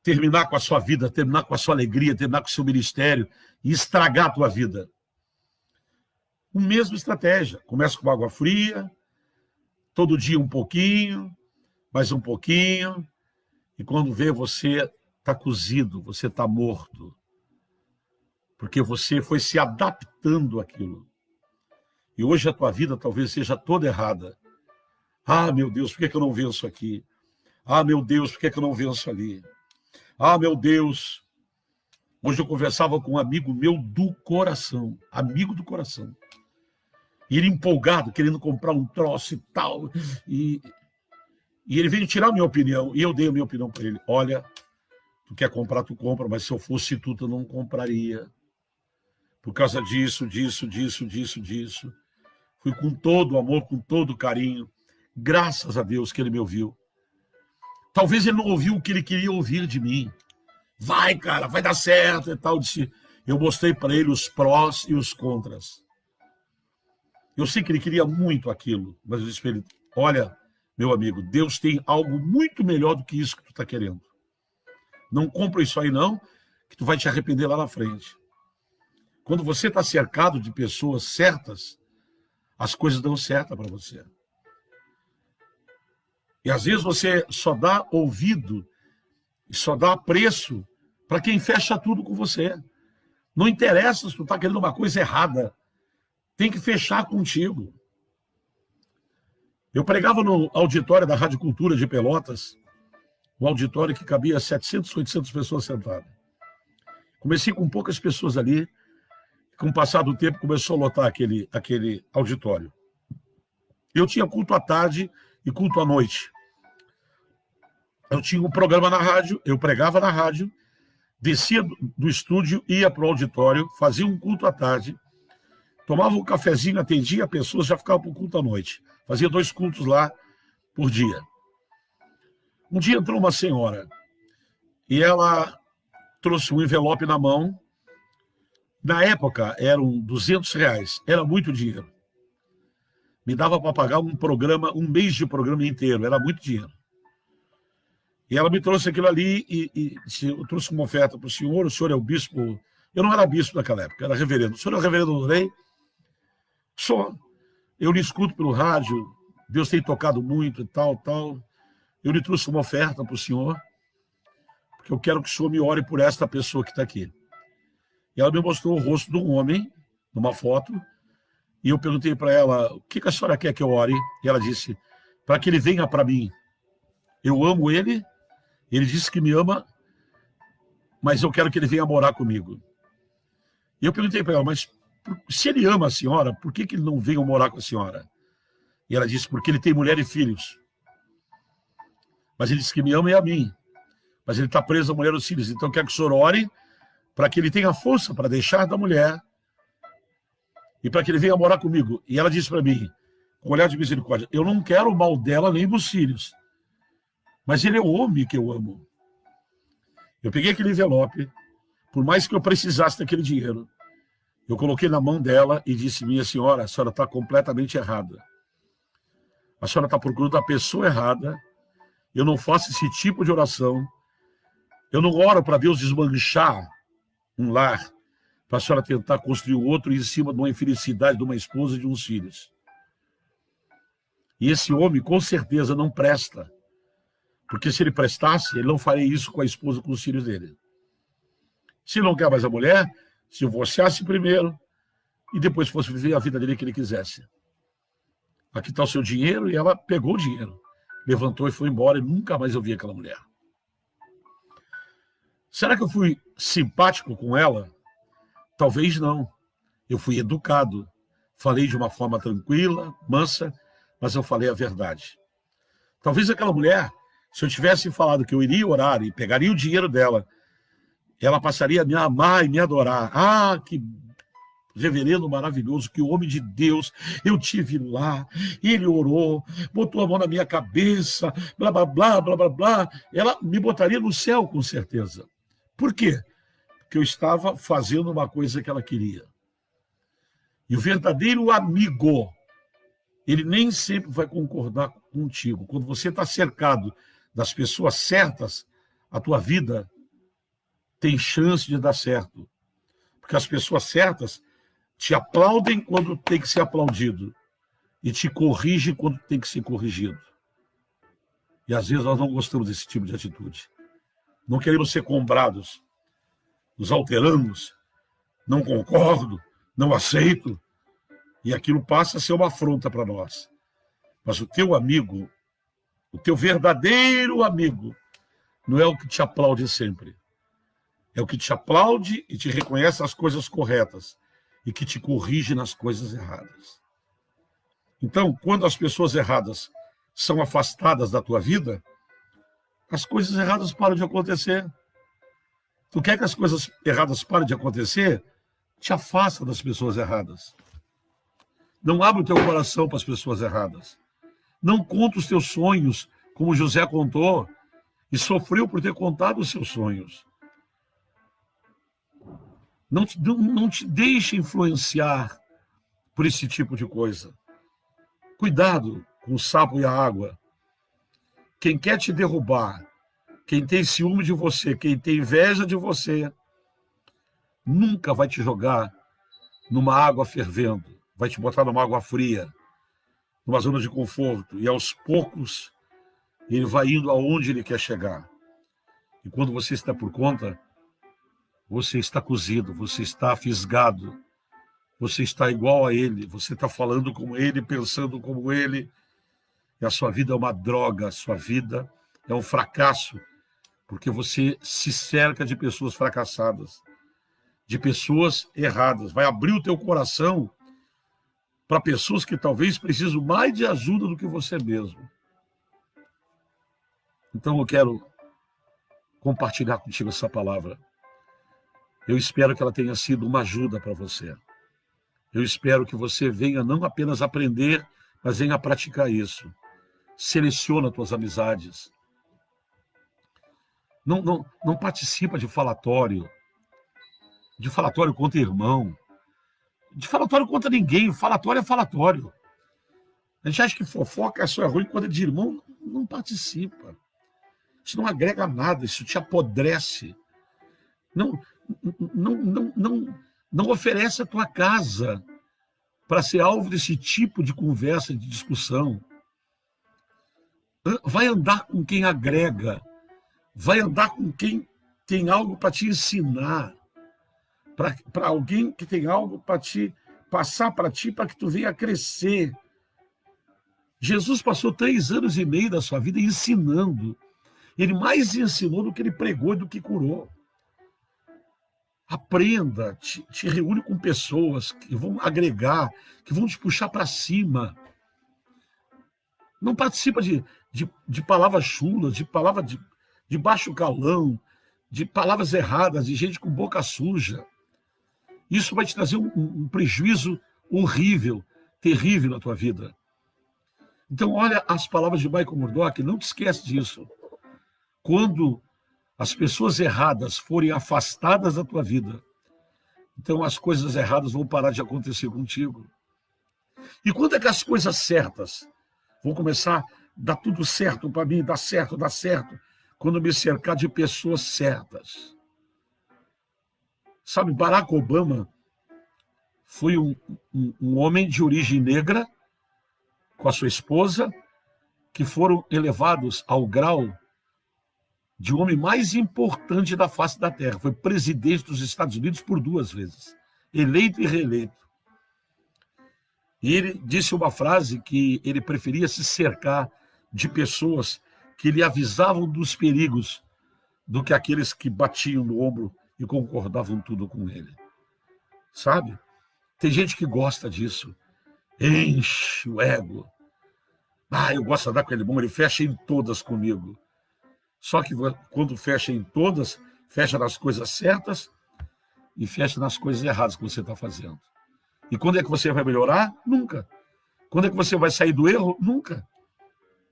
terminar com a sua vida, terminar com a sua alegria, terminar com o seu ministério e estragar a tua vida? A mesma estratégia. Começa com água fria, todo dia um pouquinho, mais um pouquinho, e quando vê, você está cozido, você está morto. Porque você foi se adaptando àquilo. E hoje a tua vida talvez seja toda errada. Ah, meu Deus, por que eu não venço aqui? Ah, meu Deus, por que eu não venço ali? Ah, meu Deus. Hoje eu conversava com um amigo meu do coração. Amigo do coração. E ele empolgado, querendo comprar um troço e tal. E ele veio tirar a minha opinião. E eu dei a minha opinião para ele. Olha, tu quer comprar, tu compra. Mas se eu fosse tu, eu não compraria. Por causa disso. Fui com todo o amor, com todo o carinho. Graças a Deus que ele me ouviu. Talvez ele não ouviu o que ele queria ouvir de mim. Vai, cara, vai dar certo e tal. Eu mostrei para ele os prós e os contras. Eu sei que ele queria muito aquilo, mas eu disse para ele, olha, meu amigo, Deus tem algo muito melhor do que isso que tu está querendo. Não compra isso aí não, que tu vai te arrepender lá na frente. Quando você está cercado de pessoas certas, as coisas dão certo para você. E às vezes você só dá ouvido e só dá apreço para quem fecha tudo com você. Não interessa se tu está querendo uma coisa errada. Tem que fechar contigo. Eu pregava no auditório da Rádio Cultura de Pelotas, um auditório que cabia 700, 800 pessoas sentadas. Comecei com poucas pessoas ali, com o passar do tempo começou a lotar aquele auditório. Eu tinha culto à tarde e culto à noite. Eu tinha um programa na rádio, eu pregava na rádio, descia do estúdio, ia para o auditório, fazia um culto à tarde, tomava um cafezinho, atendia pessoas, já ficava para o culto à noite. Fazia 2 cultos lá por dia. Um dia entrou uma senhora e ela trouxe um envelope na mão. Na época eram R$200, era muito dinheiro. Me dava para pagar um mês de programa inteiro, era muito dinheiro. E ela me trouxe aquilo ali e eu trouxe uma oferta para o senhor é o bispo. Eu não era bispo naquela época, era reverendo. O senhor é o reverendo Lorei? Só. Eu lhe escuto pelo rádio, Deus tem tocado muito e tal. Eu lhe trouxe uma oferta para o senhor, porque eu quero que o senhor me ore por esta pessoa que está aqui. E ela me mostrou o rosto de um homem, numa foto, e eu perguntei para ela, o que a senhora quer que eu ore? E ela disse, para que ele venha para mim. Eu amo ele, ele disse que me ama, mas eu quero que ele venha morar comigo. E eu perguntei para ela, mas se ele ama a senhora, por que ele não veio morar com a senhora? E ela disse, porque ele tem mulher e filhos. Mas ele disse que me ama e a mim. Mas ele está preso à mulher e aos filhos. Então eu quero que o senhor ore para que ele tenha força para deixar da mulher e para que ele venha morar comigo. E ela disse para mim, com olhar de misericórdia, eu não quero o mal dela nem dos filhos, mas ele é o homem que eu amo. Eu peguei aquele envelope, por mais que eu precisasse daquele dinheiro, eu coloquei na mão dela e disse, minha senhora, a senhora está completamente errada. A senhora está procurando a pessoa errada. Eu não faço esse tipo de oração. Eu não oro para Deus desmanchar um lar, para a senhora tentar construir outro em cima de uma infelicidade de uma esposa e de uns filhos. E esse homem, com certeza, não presta. Porque se ele prestasse, ele não faria isso com a esposa e com os filhos dele. Se não quer mais a mulher, se divorciasse primeiro e depois fosse viver a vida dele que ele quisesse. Aqui está o seu dinheiro, e ela pegou o dinheiro, levantou e foi embora, e nunca mais eu vi aquela mulher. Será que eu fui simpático com ela? Talvez não. Eu fui educado, falei de uma forma tranquila, mansa, mas eu falei a verdade. Talvez aquela mulher, se eu tivesse falado que eu iria orar e pegaria o dinheiro dela, ela passaria a me amar e me adorar. Ah, que reverendo maravilhoso, que homem de Deus, eu tive lá, ele orou, botou a mão na minha cabeça, blá, blá, blá, blá, blá, blá. Ela me botaria no céu, com certeza. Por quê? Porque eu estava fazendo uma coisa que ela queria. E o verdadeiro amigo, ele nem sempre vai concordar contigo. Quando você está cercado das pessoas certas, a tua vida tem chance de dar certo. Porque as pessoas certas te aplaudem quando tem que ser aplaudido e te corrigem quando tem que ser corrigido. E às vezes nós não gostamos desse tipo de atitude. Não queremos ser comprados. Nos alteramos. Não concordo, não aceito. E aquilo passa a ser uma afronta para nós. Mas o teu amigo, o teu verdadeiro amigo, não é o que te aplaude sempre. É o que te aplaude e te reconhece as coisas corretas e que te corrige nas coisas erradas. Então, quando as pessoas erradas são afastadas da tua vida, as coisas erradas param de acontecer. Tu quer que as coisas erradas parem de acontecer? Te afasta das pessoas erradas. Não abre o teu coração para as pessoas erradas. Não conta os teus sonhos, como José contou, e sofreu por ter contado os seus sonhos. Não te deixe influenciar por esse tipo de coisa. Cuidado com o sapo e a água. Quem quer te derrubar, quem tem ciúme de você, quem tem inveja de você, nunca vai te jogar numa água fervendo, vai te botar numa água fria, numa zona de conforto, e aos poucos ele vai indo aonde ele quer chegar. E quando você está por conta, você está cozido, você está fisgado, você está igual a ele, você está falando como ele, pensando como ele, e a sua vida é uma droga, a sua vida é um fracasso, porque você se cerca de pessoas fracassadas, de pessoas erradas. Vai abrir o teu coração para pessoas que talvez precisam mais de ajuda do que você mesmo. Então eu quero compartilhar contigo essa palavra. Eu espero que ela tenha sido uma ajuda para você. Eu espero que você venha não apenas aprender, mas venha praticar isso. Seleciona tuas amizades. Não participa de falatório contra irmão, de falatório contra ninguém. Falatório é falatório. A gente acha que fofoca só é ruim quando é de irmão. Não participa. Isso não agrega nada, isso te apodrece. Não oferece a tua casa para ser alvo desse tipo de conversa, de discussão. Vai andar com quem agrega. Vai andar com quem tem algo para te ensinar. Para alguém que tem algo para te passar para ti, para que tu venha crescer. Jesus passou 3 anos e meio da sua vida ensinando. Ele mais ensinou do que ele pregou e do que curou. Aprenda, te reúne com pessoas que vão agregar, que vão te puxar para cima. Não participa de palavras chulas, de palavras de baixo calão, de palavras erradas, de gente com boca suja. Isso vai te trazer um prejuízo horrível, terrível na tua vida. Então, olha as palavras de Michael Murdock, não te esquece disso. Quando as pessoas erradas forem afastadas da tua vida, então as coisas erradas vão parar de acontecer contigo. E quando é que as coisas certas vão começar a dar tudo certo para mim, dá certo, quando eu me cercar de pessoas certas. Sabe, Barack Obama foi um homem de origem negra, com a sua esposa, que foram elevados ao grau de o homem mais importante da face da Terra. Foi presidente dos Estados Unidos por 2 vezes, eleito e reeleito. E ele disse uma frase que ele preferia se cercar de pessoas que lhe avisavam dos perigos do que aqueles que batiam no ombro e concordavam tudo com ele. Sabe? Tem gente que gosta disso. Enche o ego. Eu gosto de andar com ele bom, ele fecha em todas comigo. Só que quando fecha em todas, fecha nas coisas certas e fecha nas coisas erradas que você está fazendo. E quando é que você vai melhorar? Nunca. Quando é que você vai sair do erro? Nunca.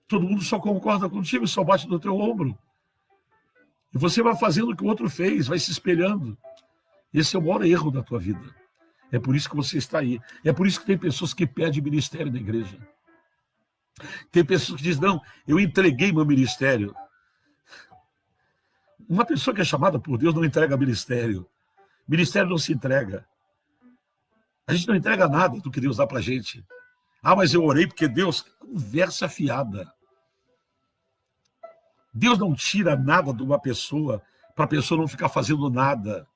Todo mundo só concorda contigo, só bate no teu ombro. E você vai fazendo o que o outro fez, vai se espelhando. Esse é o maior erro da tua vida. É por isso que você está aí. É por isso que tem pessoas que pedem ministério na igreja. Tem pessoas que dizem, não, eu entreguei meu ministério. Uma pessoa que é chamada por Deus não entrega ministério. Ministério não se entrega. A gente não entrega nada do que Deus dá pra gente. Mas eu orei porque Deus... Conversa fiada. Deus não tira nada de uma pessoa para a pessoa não ficar fazendo nada.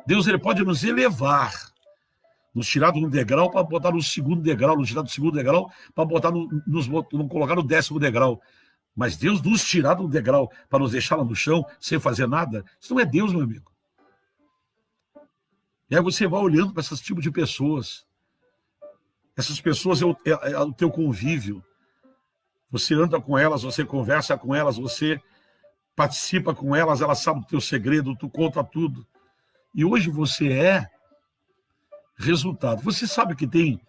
Deus ele pode nos elevar, nos tirar de um degrau para botar no segundo degrau, nos tirar do segundo degrau para botar nos colocar no 10º degrau. Mas Deus nos tirar de um degrau para nos deixar lá no chão sem fazer nada, isso não é Deus, meu amigo. E aí você vai olhando para esse tipo de pessoas. Essas pessoas é o teu convívio. Você anda com elas, você conversa com elas, você participa com elas, elas sabem o teu segredo, tu conta tudo. E hoje você é resultado. Você sabe que tem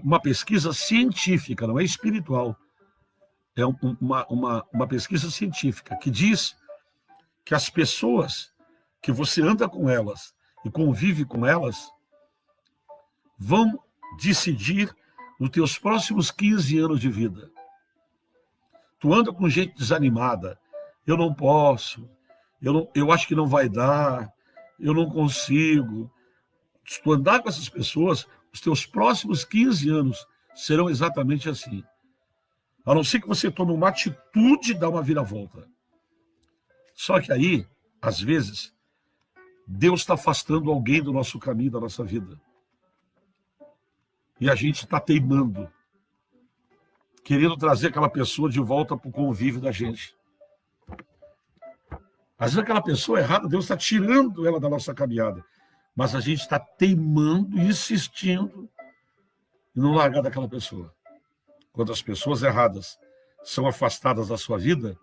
uma pesquisa científica, não é espiritual. É uma pesquisa científica que diz que as pessoas que você anda com elas e convive com elas vão decidir nos teus próximos 15 anos de vida. Tu anda com gente desanimada. Eu não posso. Eu acho que não vai dar. Eu não consigo. Se tu andar com essas pessoas, os teus próximos 15 anos serão exatamente assim. A não ser que você tome uma atitude e dá uma viravolta. Só que aí, às vezes, Deus está afastando alguém do nosso caminho, da nossa vida. E a gente está teimando, querendo trazer aquela pessoa de volta para o convívio da gente. Às vezes aquela pessoa errada, Deus está tirando ela da nossa caminhada. Mas a gente está teimando, insistindo em não largar daquela pessoa. Quando as pessoas erradas são afastadas da sua vida,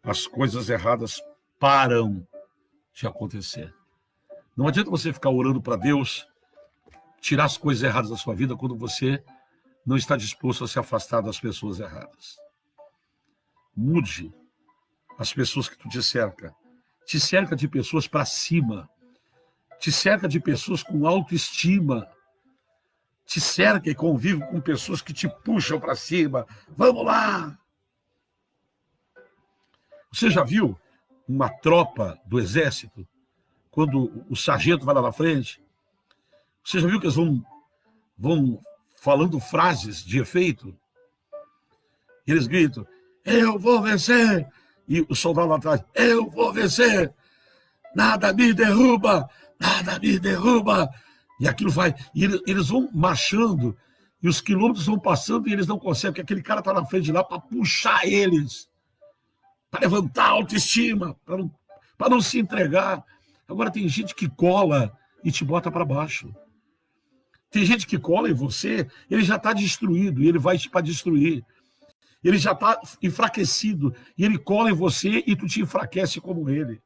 as coisas erradas param de acontecer. Não adianta você ficar orando para Deus tirar as coisas erradas da sua vida quando você não está disposto a se afastar das pessoas erradas. Mude as pessoas que tu te cerca. Te cerca de pessoas para cima. Te cerca de pessoas com autoestima. Te cerca e convive com pessoas que te puxam para cima. Vamos lá! Você já viu uma tropa do exército, quando o sargento vai lá na frente? Você já viu que eles vão falando frases de efeito? E eles gritam, eu vou vencer! E o soldado lá atrás, eu vou vencer! Nada me derruba! Nada me derruba! E aquilo vai, e eles vão marchando, e os quilômetros vão passando e eles não conseguem, porque aquele cara está na frente de lá para puxar eles, para levantar a autoestima, para não se entregar. Agora tem gente que cola e te bota para baixo. Tem gente que cola em você, ele já está destruído, e ele vai para destruir. Ele já está enfraquecido, e ele cola em você e tu te enfraquece como ele.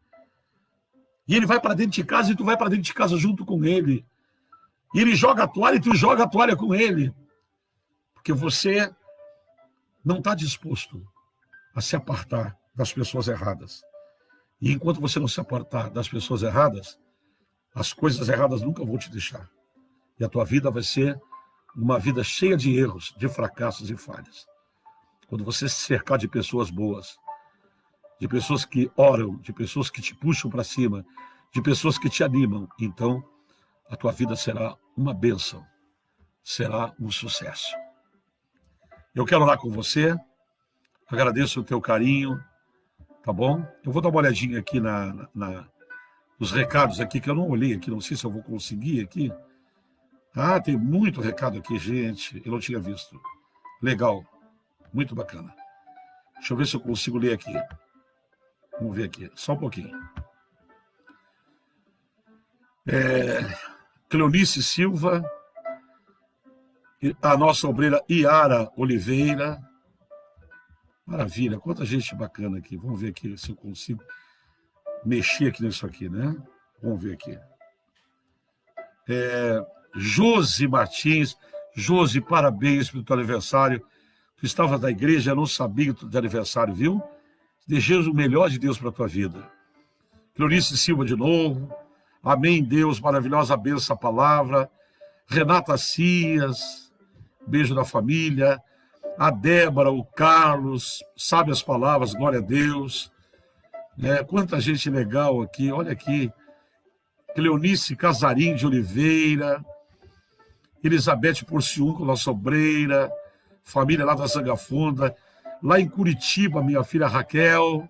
E ele vai para dentro de casa e tu vai para dentro de casa junto com ele. E ele joga a toalha e tu joga a toalha com ele. Porque você não está disposto a se apartar das pessoas erradas. E enquanto você não se apartar das pessoas erradas, as coisas erradas nunca vão te deixar. E a tua vida vai ser uma vida cheia de erros, de fracassos e falhas. Quando você se cercar de pessoas boas, de pessoas que oram, de pessoas que te puxam para cima, de pessoas que te animam, então a tua vida será uma bênção, será um sucesso. Eu quero orar com você, agradeço o teu carinho, tá bom? Eu vou dar uma olhadinha aqui nos recados aqui, que eu não olhei aqui, não sei se eu vou conseguir aqui. Ah, tem muito recado aqui, gente, eu não tinha visto. Legal, muito bacana. Deixa eu ver se eu consigo ler aqui. Vamos ver aqui, só um pouquinho. Cleonice Silva, a nossa obreira Iara Oliveira. Maravilha, quanta gente bacana aqui. Vamos ver aqui se eu consigo mexer aqui nisso aqui, né? Vamos ver aqui. Josi Martins. Josi, parabéns pelo teu aniversário. Tu estavas na igreja, eu não sabia do teu aniversário, viu? Desejo o melhor de Deus para a tua vida. Cleonice Silva de novo. Amém, Deus, maravilhosa bênção a palavra. Renata Cias, beijo da família. A Débora, o Carlos, sabe as palavras, glória a Deus. Quanta gente legal aqui, olha aqui. Cleonice Casarim de Oliveira. Elizabeth Porciúnco, nossa obreira. Família lá da Zanga Funda. Lá em Curitiba, minha filha Raquel.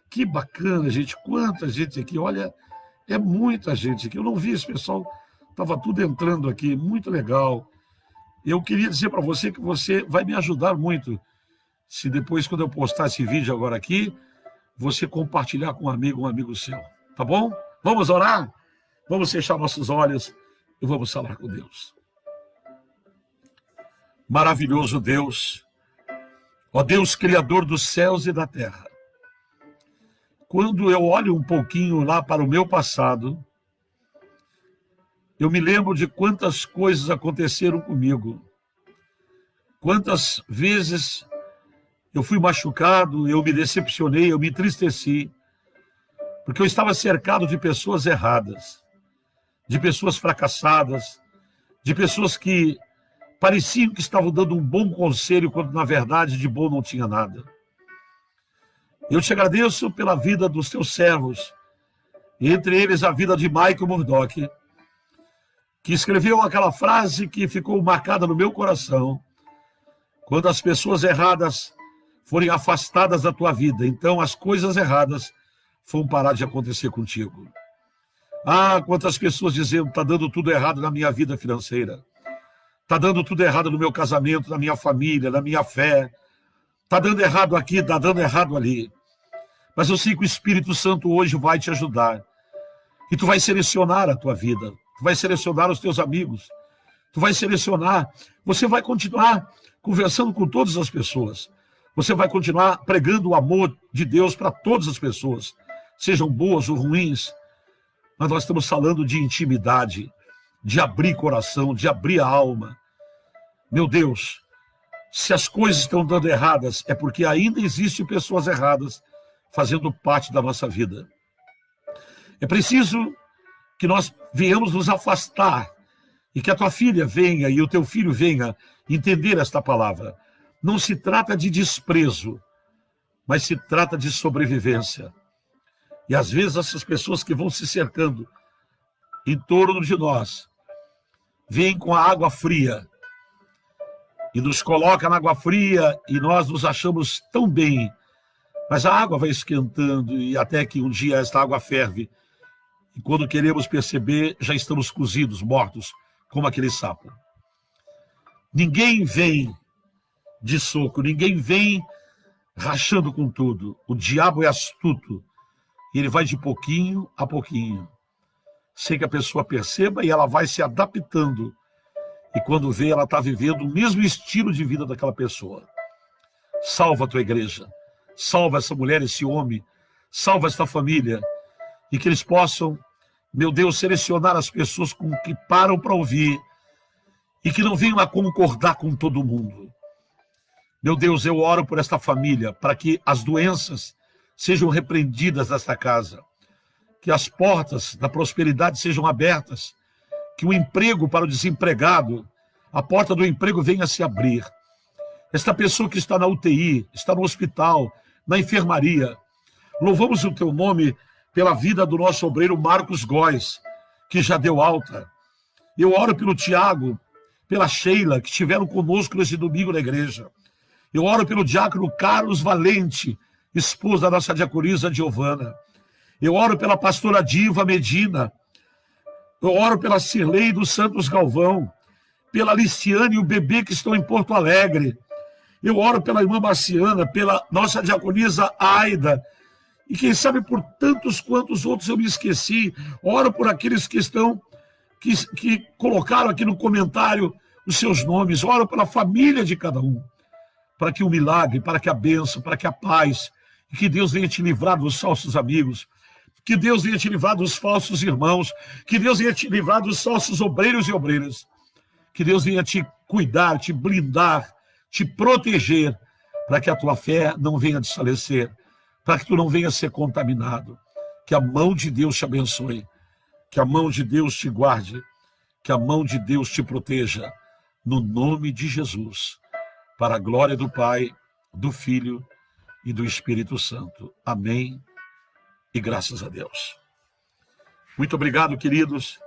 Que bacana, gente. Quanta gente aqui, olha... É muita gente aqui. Eu não vi esse pessoal, estava tudo entrando aqui, muito legal. Eu queria dizer para você que você vai me ajudar muito se depois, quando eu postar esse vídeo agora aqui, você compartilhar com um amigo seu. Tá bom? Vamos orar? Vamos fechar nossos olhos e vamos falar com Deus. Maravilhoso Deus, ó Deus criador dos céus e da terra. Quando eu olho um pouquinho lá para o meu passado, eu me lembro de quantas coisas aconteceram comigo. Quantas vezes eu fui machucado, eu me decepcionei, eu me entristeci, porque eu estava cercado de pessoas erradas, de pessoas fracassadas, de pessoas que pareciam que estavam dando um bom conselho, quando na verdade de bom não tinha nada. Eu te agradeço pela vida dos teus servos, entre eles a vida de Michael Murdock, que escreveu aquela frase que ficou marcada no meu coração: quando as pessoas erradas forem afastadas da tua vida, então as coisas erradas vão parar de acontecer contigo. Ah, quantas pessoas dizendo: está dando tudo errado na minha vida financeira, está dando tudo errado no meu casamento, na minha família, na minha fé, está dando errado aqui, está dando errado ali. Mas eu sei que o Espírito Santo hoje vai te ajudar, e tu vai selecionar a tua vida, tu vai selecionar os teus amigos, tu vai selecionar, você vai continuar conversando com todas as pessoas, você vai continuar pregando o amor de Deus para todas as pessoas, sejam boas ou ruins, mas nós estamos falando de intimidade, de abrir coração, de abrir a alma. Meu Deus, se as coisas estão dando erradas, é porque ainda existem pessoas erradas fazendo parte da nossa vida. É preciso que nós venhamos nos afastar e que a tua filha venha e o teu filho venha entender esta palavra. Não se trata de desprezo, mas se trata de sobrevivência. E às vezes essas pessoas que vão se cercando em torno de nós, vêm com a água fria e nos coloca na água fria e nós nos achamos tão bem, mas a água vai esquentando e até que um dia esta água ferve e quando queremos perceber, já estamos cozidos, mortos, como aquele sapo. Ninguém vem de soco, ninguém vem rachando com tudo. O diabo é astuto e ele vai de pouquinho a pouquinho, sem que a pessoa perceba, e ela vai se adaptando. E quando vê, ela está vivendo o mesmo estilo de vida daquela pessoa. Salva a tua igreja, salva essa mulher, esse homem, salva esta família, e que eles possam, meu Deus, selecionar as pessoas com que param para ouvir e que não venham a concordar com todo mundo. Meu Deus, eu oro por esta família, para que as doenças sejam repreendidas desta casa, que as portas da prosperidade sejam abertas, que o emprego para o desempregado, a porta do emprego venha a se abrir. Esta pessoa que está na UTI, está no hospital, na enfermaria, louvamos o teu nome pela vida do nosso obreiro Marcos Góes, que já deu alta. Eu oro pelo Tiago, pela Sheila, que estiveram conosco nesse domingo na igreja. Eu oro pelo diácono Carlos Valente, esposa da nossa diaconisa Giovana. Eu oro pela pastora Diva Medina. Eu oro pela Cirlei dos Santos Galvão, pela Liciane e o bebê que estão em Porto Alegre. Eu oro pela irmã Marciana, pela nossa diaconisa Aida, e quem sabe por tantos quantos outros eu me esqueci. Oro por aqueles que estão, que colocaram aqui no comentário os seus nomes. Oro pela família de cada um, para que o milagre, para que a bênção, para que a paz, e que Deus venha te livrar dos falsos amigos, que Deus venha te livrar dos falsos irmãos, que Deus venha te livrar dos falsos obreiros e obreiras, que Deus venha te cuidar, te blindar, te proteger, para que a tua fé não venha desfalecer, para que tu não venha ser contaminado. Que a mão de Deus te abençoe, que a mão de Deus te guarde, que a mão de Deus te proteja, no nome de Jesus, para a glória do Pai, do Filho e do Espírito Santo. Amém. E graças a Deus. Muito obrigado, queridos,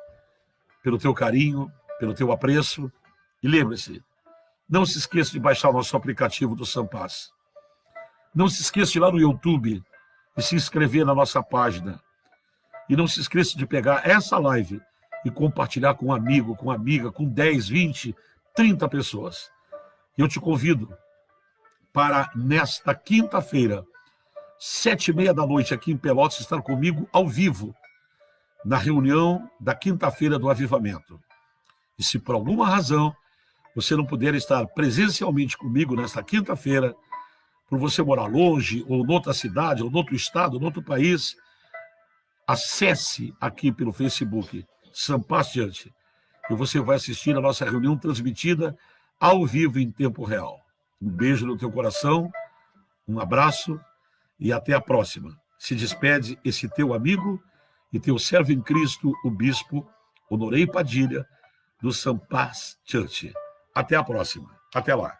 pelo teu carinho, pelo teu apreço. E lembre-se, não se esqueça de baixar o nosso aplicativo do Sampaz. Não se esqueça de ir lá no YouTube e se inscrever na nossa página. E não se esqueça de pegar essa live e compartilhar com um amigo, com uma amiga, com 10, 20, 30 pessoas. Eu te convido para, nesta quinta-feira, 7h30 da noite, aqui em Pelotas, estar comigo ao vivo, na reunião da quinta-feira do Avivamento. E se por alguma razão você não puder estar presencialmente comigo nesta quinta-feira, por você morar longe, ou noutra cidade, ou noutro estado, noutro país, acesse aqui pelo Facebook Sampass Church e você vai assistir a nossa reunião transmitida ao vivo em tempo real. Um beijo no teu coração, um abraço e até a próxima. Se despede esse teu amigo e teu servo em Cristo, o Bispo Honorei Padilha, do Sampass Church. Até a próxima. Até lá.